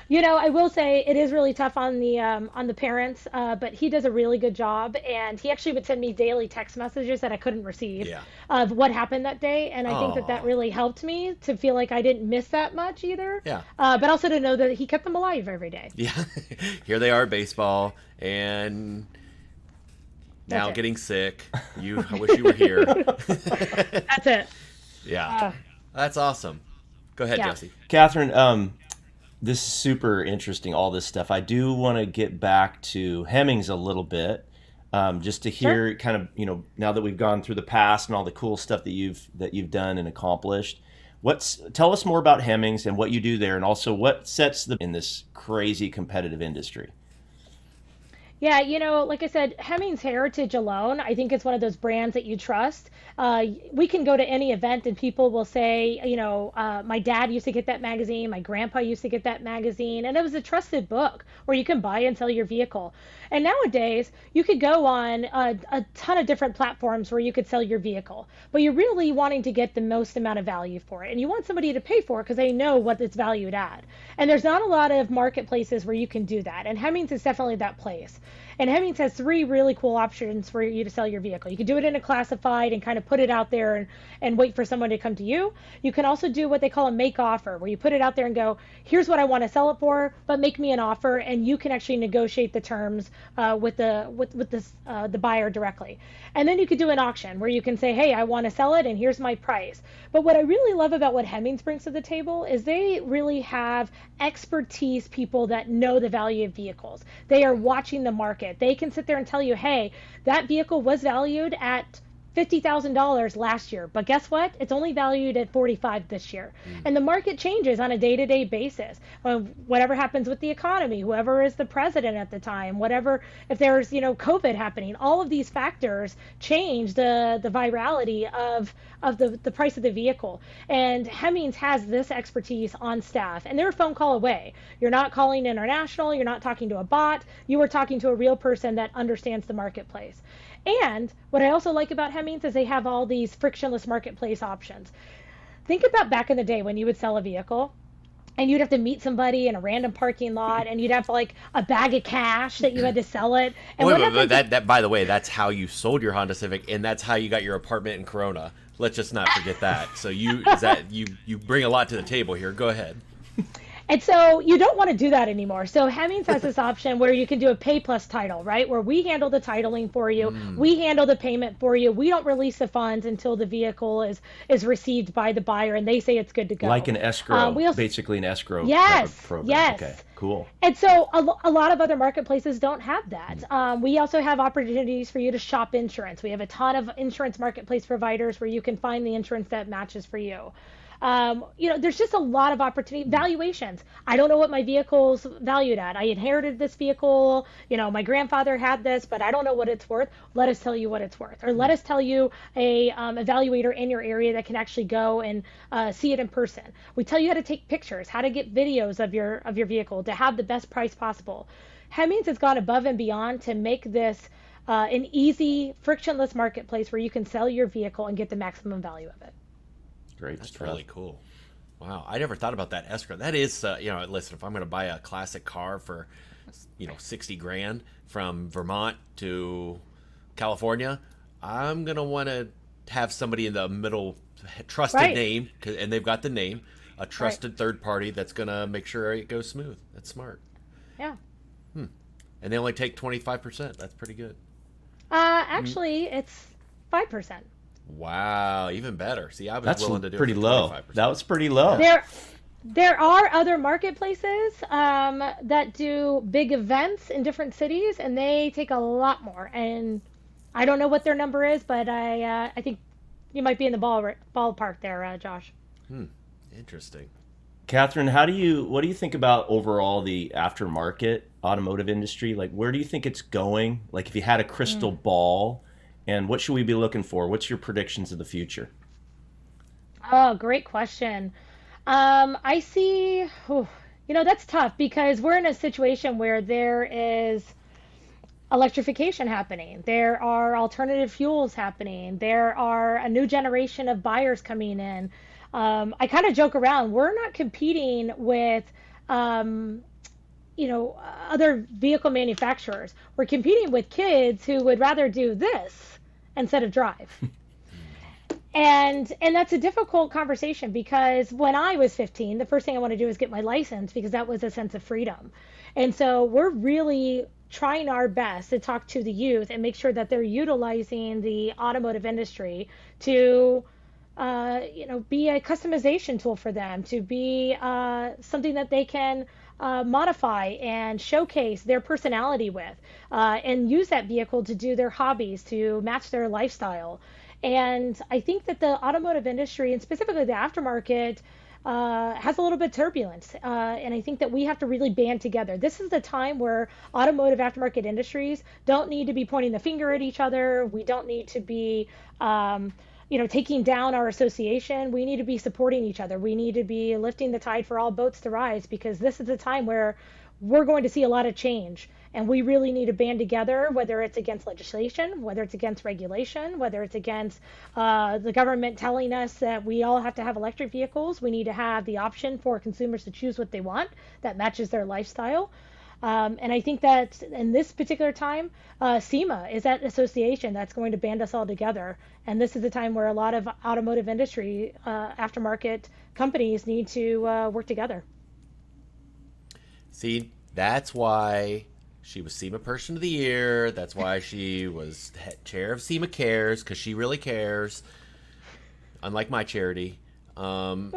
I will say it is really tough on the parents, but he does a really good job, and he actually would send me daily text messages that I couldn't receive of what happened that day, and I think that really helped me to feel like I didn't miss that much either.
Yeah.
But also to know that he kept them alive every day.
Yeah. Here they are at baseball, and now getting sick. I wish you were here.
That's it.
Yeah. That's awesome. Go ahead, Jesse.
Kathryn, this is super interesting, all this stuff. I do want to get back to Hemmings a little bit, just to hear kind of, now that we've gone through the past and all the cool stuff that you've done and accomplished. Tell us more about Hemmings and what you do there, and also what sets in this crazy competitive industry.
Yeah, like I said, Hemmings Heritage alone, I think it's one of those brands that you trust. We can go to any event and people will say, my dad used to get that magazine, my grandpa used to get that magazine, and it was a trusted book where you can buy and sell your vehicle. And nowadays, you could go on a ton of different platforms where you could sell your vehicle, but you're really wanting to get the most amount of value for it. And you want somebody to pay for it because they know what it's valued at. And there's not a lot of marketplaces where you can do that. And Hemmings is definitely that place. And Hemmings has 3 really cool options for you to sell your vehicle. You can do it in a classified and kind of put it out there and wait for someone to come to you. You can also do what they call a make offer, where you put it out there and go, here's what I want to sell it for, but make me an offer, and you can actually negotiate the terms with the buyer directly. And then you could do an auction where you can say, hey, I want to sell it and here's my price. But what I really love about what Hemmings brings to the table is they really have expertise, people that know the value of vehicles. They are watching the market. They can sit there and tell you, hey, that vehicle was valued at $50,000 last year, but guess what? It's only valued at 45 this year. And the market changes on a day-to-day basis. Whatever happens with the economy, whoever is the president at the time, whatever, if there's, COVID happening, all of these factors change the virality of the price of the vehicle. And Hemmings has this expertise on staff, and they're a phone call away. You're not calling international, you're not talking to a bot, you are talking to a real person that understands the marketplace. And what I also like about Hemmings is they have all these frictionless marketplace options. Think about back in the day when you would sell a vehicle and you'd have to meet somebody in a random parking lot and you'd have like a bag of cash that you had to sell it. And
that by the way, that's how you sold your Honda Civic, and that's how you got your apartment in Corona. Let's just not forget that. So you bring a lot to the table here. Go ahead.
And so you don't want to do that anymore. So Hemmings has this option where you can do a pay plus title, right? Where we handle the titling for you. We handle the payment for you. We don't release the funds until the vehicle is received by the buyer and they say it's good to go.
Like an escrow, basically an escrow program.
Yes.
Okay, cool.
And so a lot of other marketplaces don't have that. We also have opportunities for you to shop insurance. We have a ton of insurance marketplace providers where you can find the insurance that matches for you. There's just a lot of opportunity. Valuations. I don't know what my vehicle's valued at. I inherited this vehicle. My grandfather had this, but I don't know what it's worth. Let us tell you what it's worth, or let us tell you a evaluator in your area that can actually go and see it in person. We tell you how to take pictures, how to get videos of your vehicle to have the best price possible. Hemmings has gone above and beyond to make this an easy, frictionless marketplace where you can sell your vehicle and get the maximum value of it.
Great
That's
stuff.
really cool. Wow, I never thought about that escrow. That is, listen, if I'm going to buy a classic car for, $60,000 from Vermont to California, I'm going to want to have somebody in the middle, trusted name, and they've got the name, a trusted third party that's going to make sure it goes smooth. That's smart.
Yeah.
And they only take 25%. That's pretty good.
Actually, it's 5%.
Wow, even better. See, I was willing to do
pretty
it for
low.
25%.
That was pretty low.
There are other marketplaces that do big events in different cities, and they take a lot more. And I don't know what their number is, but I think you might be in the ballpark there, Josh.
Interesting.
Kathryn, what do you think about overall the aftermarket automotive industry? Like, where do you think it's going? Like, if you had a crystal ball, and what should we be looking for? What's your predictions of the future?
Oh, great question. I see, that's tough because we're in a situation where there is electrification happening. There are alternative fuels happening. There are a new generation of buyers coming in. I kind of joke around. We're not competing with, um, other vehicle manufacturers. We're competing with kids who would rather do this instead of drive. And that's a difficult conversation because when I was 15, the first thing I want to do was get my license because that was a sense of freedom. And so we're really trying our best to talk to the youth and make sure that they're utilizing the automotive industry to be a customization tool for them, to be something that they can modify and showcase their personality with, and use that vehicle to do their hobbies, to match their lifestyle. And I think that the automotive industry, and specifically the aftermarket, has a little bit of turbulence. And I think that we have to really band together. This is the time where automotive aftermarket industries don't need to be pointing the finger at each other. We don't need to be, taking down our association. We need to be supporting each other. We need to be lifting the tide for all boats to rise, because this is a time where we're going to see a lot of change. And we really need to band together, whether it's against legislation, whether it's against regulation, whether it's against the government telling us that we all have to have electric vehicles. We need to have the option for consumers to choose what they want that matches their lifestyle. And I think that in this particular time, SEMA is that association that's going to band us all together. And this is a time where a lot of automotive industry aftermarket companies need to work together.
See, that's why she was SEMA Person of the Year. That's why she was chair of SEMA Cares, because she really cares, unlike my charity. And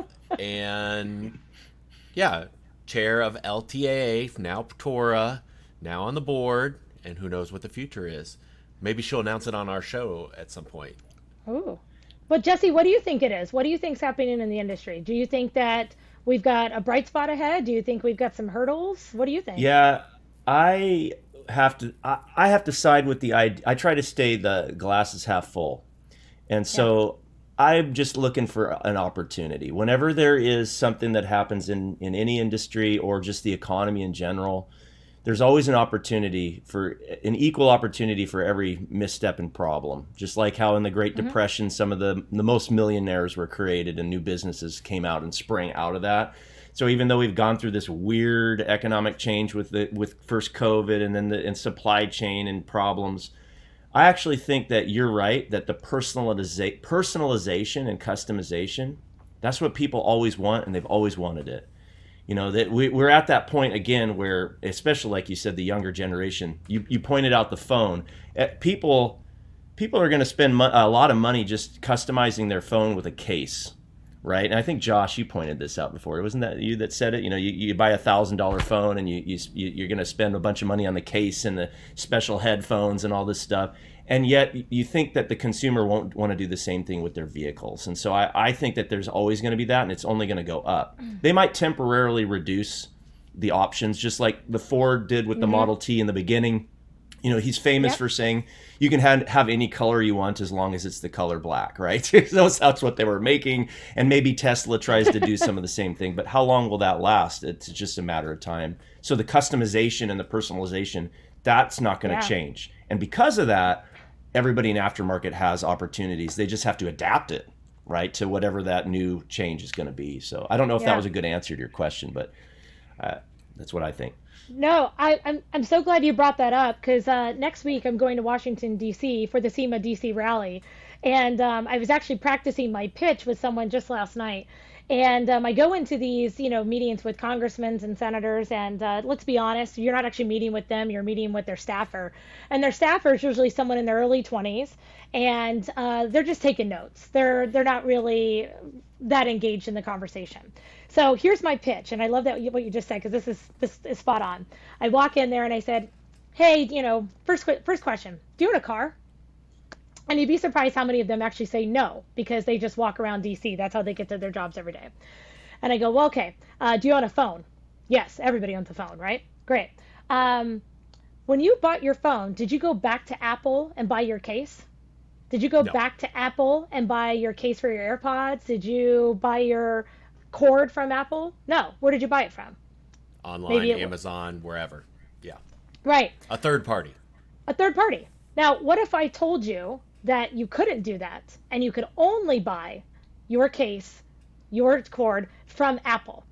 yeah, chair of LTAA, now Tora, now on the board, and who knows what the future is. Maybe she'll announce it on our show at some point.
Oh, but Jesse, what do you think it is? What do you think's happening in the industry? Do you think that we've got a bright spot ahead? Do you think we've got some hurdles? What do you think?
Yeah, I have to side with the idea. I try to stay the glass is half full. And so I'm just looking for an opportunity. Whenever there is something that happens in any industry or just the economy in general, there's always an opportunity, for an equal opportunity for every misstep and problem. Just like how in the Great Depression, some of the most millionaires were created and new businesses came out and sprang out of that. So even though we've gone through this weird economic change with first COVID and then the supply chain and problems, I actually think that you're right, that the personalization and customization, that's what people always want, and they've always wanted it. That we're at that point again where, especially like you said, the younger generation, you pointed out the phone. People are going to spend a lot of money just customizing their phone with a case, right? And I think, Josh, you pointed this out before. Wasn't that you that said it? You buy $1,000 phone and you're going to spend a bunch of money on the case and the special headphones and all this stuff. And yet you think that the consumer won't want to do the same thing with their vehicles. And so I think that there's always going to be that, and it's only going to go up. They might temporarily reduce the options, just like the Ford did with the Model T in the beginning. He's famous for saying you can have any color you want as long as it's the color black, right? That's what they were making. And maybe Tesla tries to do some of the same thing. But how long will that last? It's just a matter of time. So the customization and the personalization, that's not going to change. And because of that, everybody in aftermarket has opportunities. They just have to adapt it, right, to whatever that new change is going to be. So I don't know if that was a good answer to your question, but that's what I think.
No, I'm so glad you brought that up, because next week I'm going to Washington, D.C. for the SEMA D.C. rally. And I was actually practicing my pitch with someone just last night. And I go into these, meetings with congressmen and senators, and let's be honest, you're not actually meeting with them, you're meeting with their staffer. And their staffer is usually someone in their early 20s, and they're just taking notes. They're not really that engaged in the conversation. So here's my pitch, and I love that what you just said, because this is spot on. I walk in there and I said, hey, first question, do you own a car? And you'd be surprised how many of them actually say no, because they just walk around DC. That's how they get to their jobs every day. And I go, well, okay, do you own a phone? Yes, everybody owns a phone, right? Great. When you bought your phone, did you go back to Apple and buy your case? Did you go back to Apple and buy your case for your AirPods? Did you buy your cord from Apple? No. Where did you buy it from?
Online, Amazon, wherever. Yeah.
Right.
A third party.
A third party. Now, what if I told you that you couldn't do that and you could only buy your case, your cord from Apple?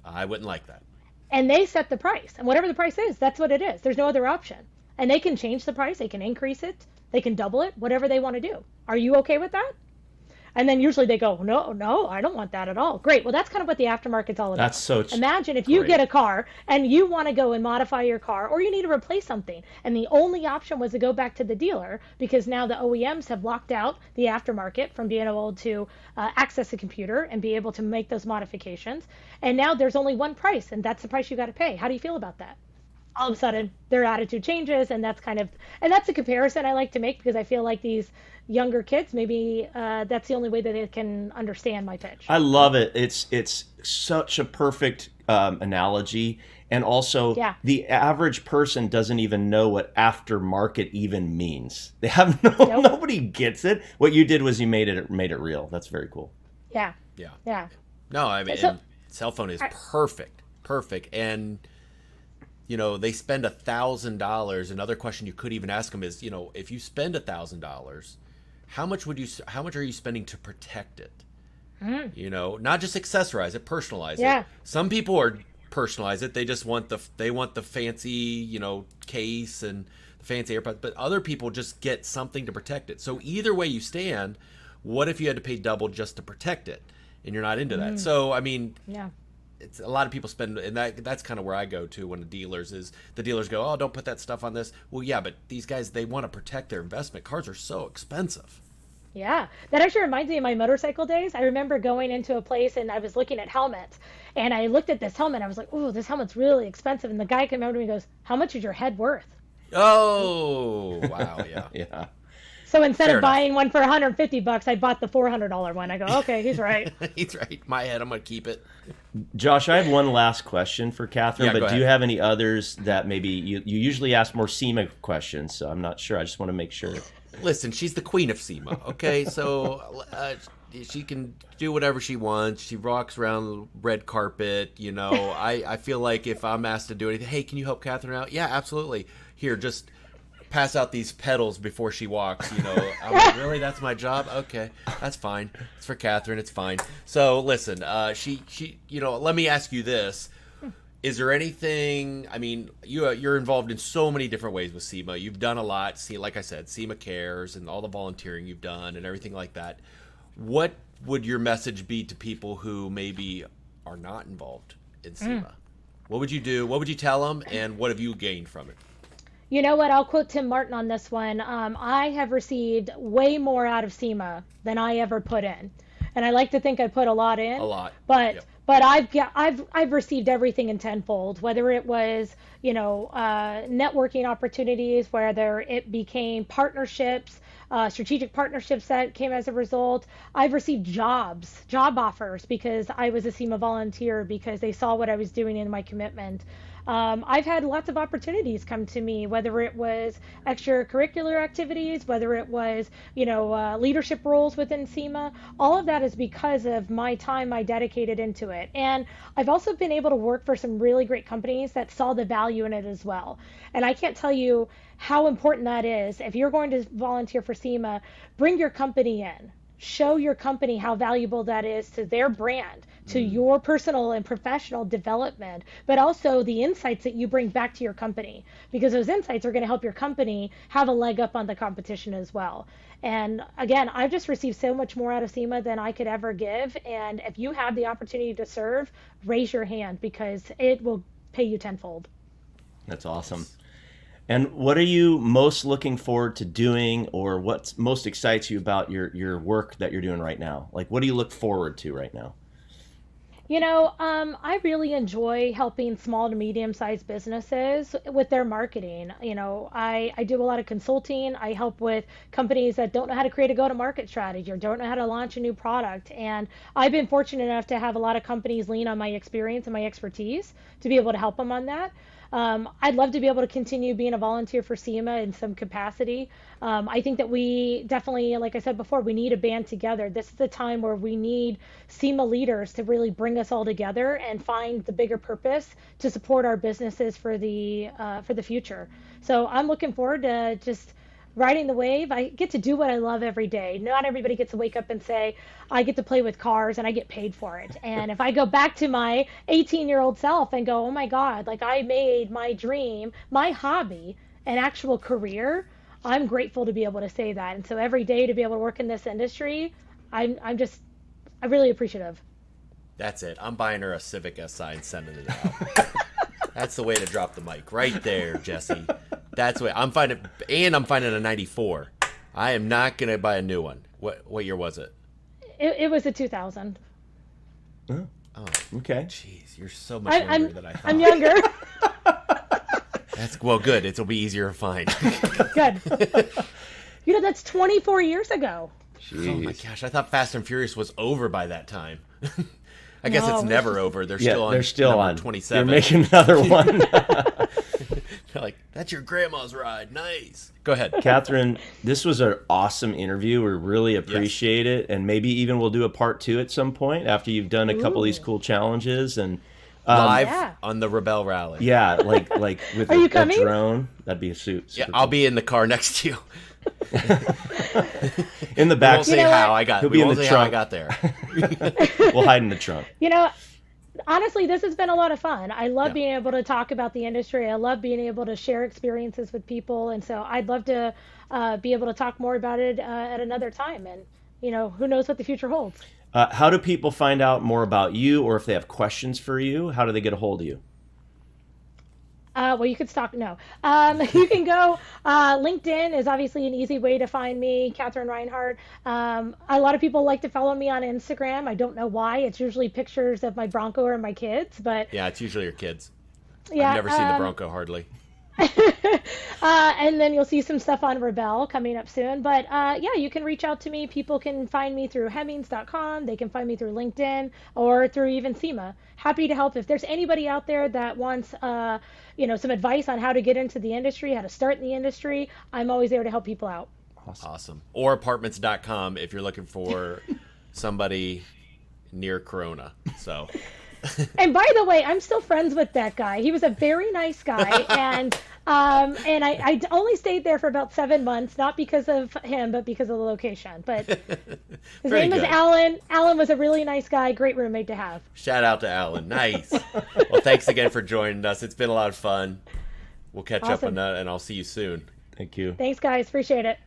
I wouldn't like that.
And they set the price. And whatever the price is, that's what it is. There's no other option. And they can change the price, they can increase it, they can double it, whatever they want to do. Are you okay with that? And then usually they go, no, I don't want that at all. Great. Well, that's kind of what the aftermarket's all about.
That's so
Imagine if you
great.
get a car and you want to go and modify your car, or you need to replace something, and the only option was to go back to the dealer because now the OEMs have locked out the aftermarket from being able to access the computer and be able to make those modifications. And now there's only one price, and that's the price you got to pay. How do you feel about that? All of a sudden their attitude changes, and that's a comparison I like to make because I feel like these younger kids, maybe that's the only way that they can understand my pitch.
I love it. It's such a perfect analogy, and also the average person doesn't even know what aftermarket even means. They have nobody gets it. What you did was you made it real. That's very cool.
Yeah.
No, I mean, and cell phone is perfect, and they spend $1,000. Another question you could even ask them is, if you spend $1,000, how much are you spending to protect it? Not just accessorize it, personalize it. Some people are personalize it. They just want the fancy, case and the fancy AirPods, but other people just get something to protect it. So either way you stand, what if you had to pay double just to protect it? And you're not into that. So, I mean, it's a lot of people spend, and that's kind of where I go to when the dealers go, oh, don't put that stuff on this. Well, yeah, but these guys, they want to protect their investment. Cars are so expensive.
Yeah, that actually reminds me of my motorcycle days. I remember going into a place and I was looking at helmets, and I looked at this helmet. I was like, "Oh, this helmet's really expensive." And the guy came over to me and goes, "How much is your head worth?"
Oh, wow, yeah,
yeah.
So instead of buying one for $150, I bought the $400 one. I go, okay, he's right.
He's right. My head, I'm gonna keep it.
Josh, I have one last question for Kathryn, but do you
ahead.
have any others that maybe you usually ask more SEMA questions, so I'm not sure. I just want to make sure.
Listen, she's the queen of SEMA, okay? So she can do whatever she wants. She rocks around the red carpet, I feel like if I'm asked to do anything, hey, can you help Kathryn out? Yeah, absolutely. Here, just pass out these pedals before she walks, I'm like, really? That's my job? Okay, that's fine. It's for Kathryn. It's fine. So listen, she let me ask you this. Is there anything, I mean, you're involved in so many different ways with SEMA. You've done a lot. See, like I said, SEMA Cares and all the volunteering you've done and everything like that. What would your message be to people who maybe are not involved in SEMA? What would you do? What would you tell them? And what have you gained from it?
You know what? I'll quote Tim Martin on this one. I have received way more out of SEMA than I ever put in, and I like to think I put a lot in.
A lot,
but I've received everything in tenfold. Whether it was networking opportunities, whether it became partnerships, strategic partnerships that came as a result. I've received job offers because I was a SEMA volunteer because they saw what I was doing in my commitment. I've had lots of opportunities come to me, whether it was extracurricular activities, whether it was, leadership roles within SEMA. All of that is because of my time I dedicated into it. And I've also been able to work for some really great companies that saw the value in it as well. And I can't tell you how important that is. If you're going to volunteer for SEMA, bring your company in. Show your company how valuable that is to their brand, to your personal and professional development, but also the insights that you bring back to your company, because those insights are going to help your company have a leg up on the competition as well. And again, I've just received so much more out of SEMA than I could ever give. And if you have the opportunity to serve, raise your hand because it will pay you tenfold.
That's awesome. And what are you most looking forward to doing, or what most excites you about your work that you're doing right now? Like, what do you look forward to right now?
I really enjoy helping small to medium-sized businesses with their marketing. I do a lot of consulting. I help with companies that don't know how to create a go-to-market strategy or don't know how to launch a new product. And I've been fortunate enough to have a lot of companies lean on my experience and my expertise to be able to help them on that. I'd love to be able to continue being a volunteer for SEMA in some capacity. I think that we definitely, like I said before, we need a band together. This is the time where we need SEMA leaders to really bring us all together and find the bigger purpose to support our businesses for the future. So I'm looking forward to just riding the wave. I get to do what I love every day. Not everybody gets to wake up and say, I get to play with cars and I get paid for it. And if I go back to my 18-year-old self and go, oh my God, like I made my dream, my hobby, an actual career, I'm grateful to be able to say that. And so every day to be able to work in this industry, I'm really appreciative.
That's it. I'm buying her a Civic SI and sending it out. That's the way to drop the mic right there, Jesse. That's what I'm finding, and I'm finding a 94. I am not gonna buy a new one. What year was it?
It was a 2000.
Oh,
Okay.
jeez, you're so much younger than I thought.
I'm younger.
That's good. It'll be easier to find.
Good. That's 24 years ago.
Jeez.
Oh my gosh, I thought Fast and Furious was over by that time. I guess
No,
it's never over. They're still on.
They're still
number
on.
27.
You're making another one.
They're like, that's your grandma's ride. Nice. Go ahead.
Kathryn, this was an awesome interview. We really appreciate it, and maybe even we'll do a part 2 at some point after you've done a couple of these cool challenges and
Live
Yeah.
on the Rebel Rally.
yeah, like with
Are you
a
coming?
drone. That'd be a suit.
Yeah, I'll be in the car next to you.
in the
We
back.
won't say how I got.
He'll
We
be in
won't
the
say how I
trunk.
got there.
We'll hide in the trunk.
Honestly, this has been a lot of fun. I love
Yeah.
being able to talk about the industry. I love being able to share experiences with people. And so I'd love to be able to talk more about it at another time. And, who knows what the future holds.
How do people find out more about you, or if they have questions for you, how do they get a hold of you?
Well, you could stop. No, you can go. LinkedIn is obviously an easy way to find me, Kathryn Reinhardt. A lot of people like to follow me on Instagram. I don't know why. It's usually pictures of my Bronco or my kids, but
Yeah, it's usually your kids.
yeah.
I've never seen the Bronco hardly.
And then you'll see some stuff on Rebel coming up soon. But yeah, you can reach out to me. People can find me through Hemmings.com. They can find me through LinkedIn or through even SEMA. Happy to help. If there's anybody out there that wants, some advice on how to get into the industry, how to start in the industry, I'm always there to help people out.
Awesome. Or apartments.com if you're looking for somebody near Corona. So.
And by the way, I'm still friends with that guy. He was a very nice guy, and I only stayed there for about 7 months, not because of him, but because of the location. But his name was Alan. Alan was a really nice guy, great roommate to have.
Shout out to Alan. Nice. Well, thanks again for joining us. It's been a lot of fun. We'll catch up on that, and I'll see you soon.
Thank you.
Thanks, guys. Appreciate it.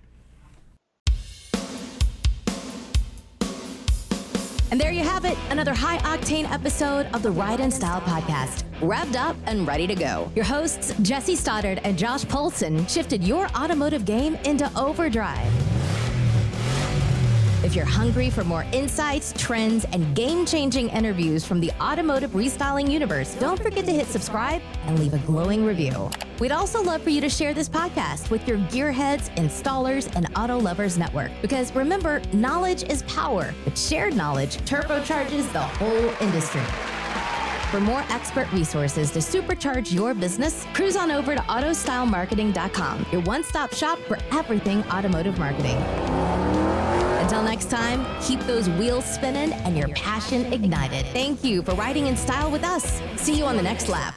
And there you have it, another high-octane episode of the Ride and Style podcast. Revved up and ready to go. Your hosts, Jesse Stoddard and Josh Polson, shifted your automotive game into overdrive. If you're hungry for more insights, trends, and game-changing interviews from the automotive restyling universe, don't forget to hit subscribe and leave a glowing review. We'd also love for you to share this podcast with your gearheads, installers, and auto lovers network. Because remember, knowledge is power, but shared knowledge turbocharges the whole industry. For more expert resources to supercharge your business, cruise on over to autostylemarketing.com, your one-stop shop for everything automotive marketing. Until next time, keep those wheels spinning and your passion ignited. Thank you for riding in style with us. See you on the next lap.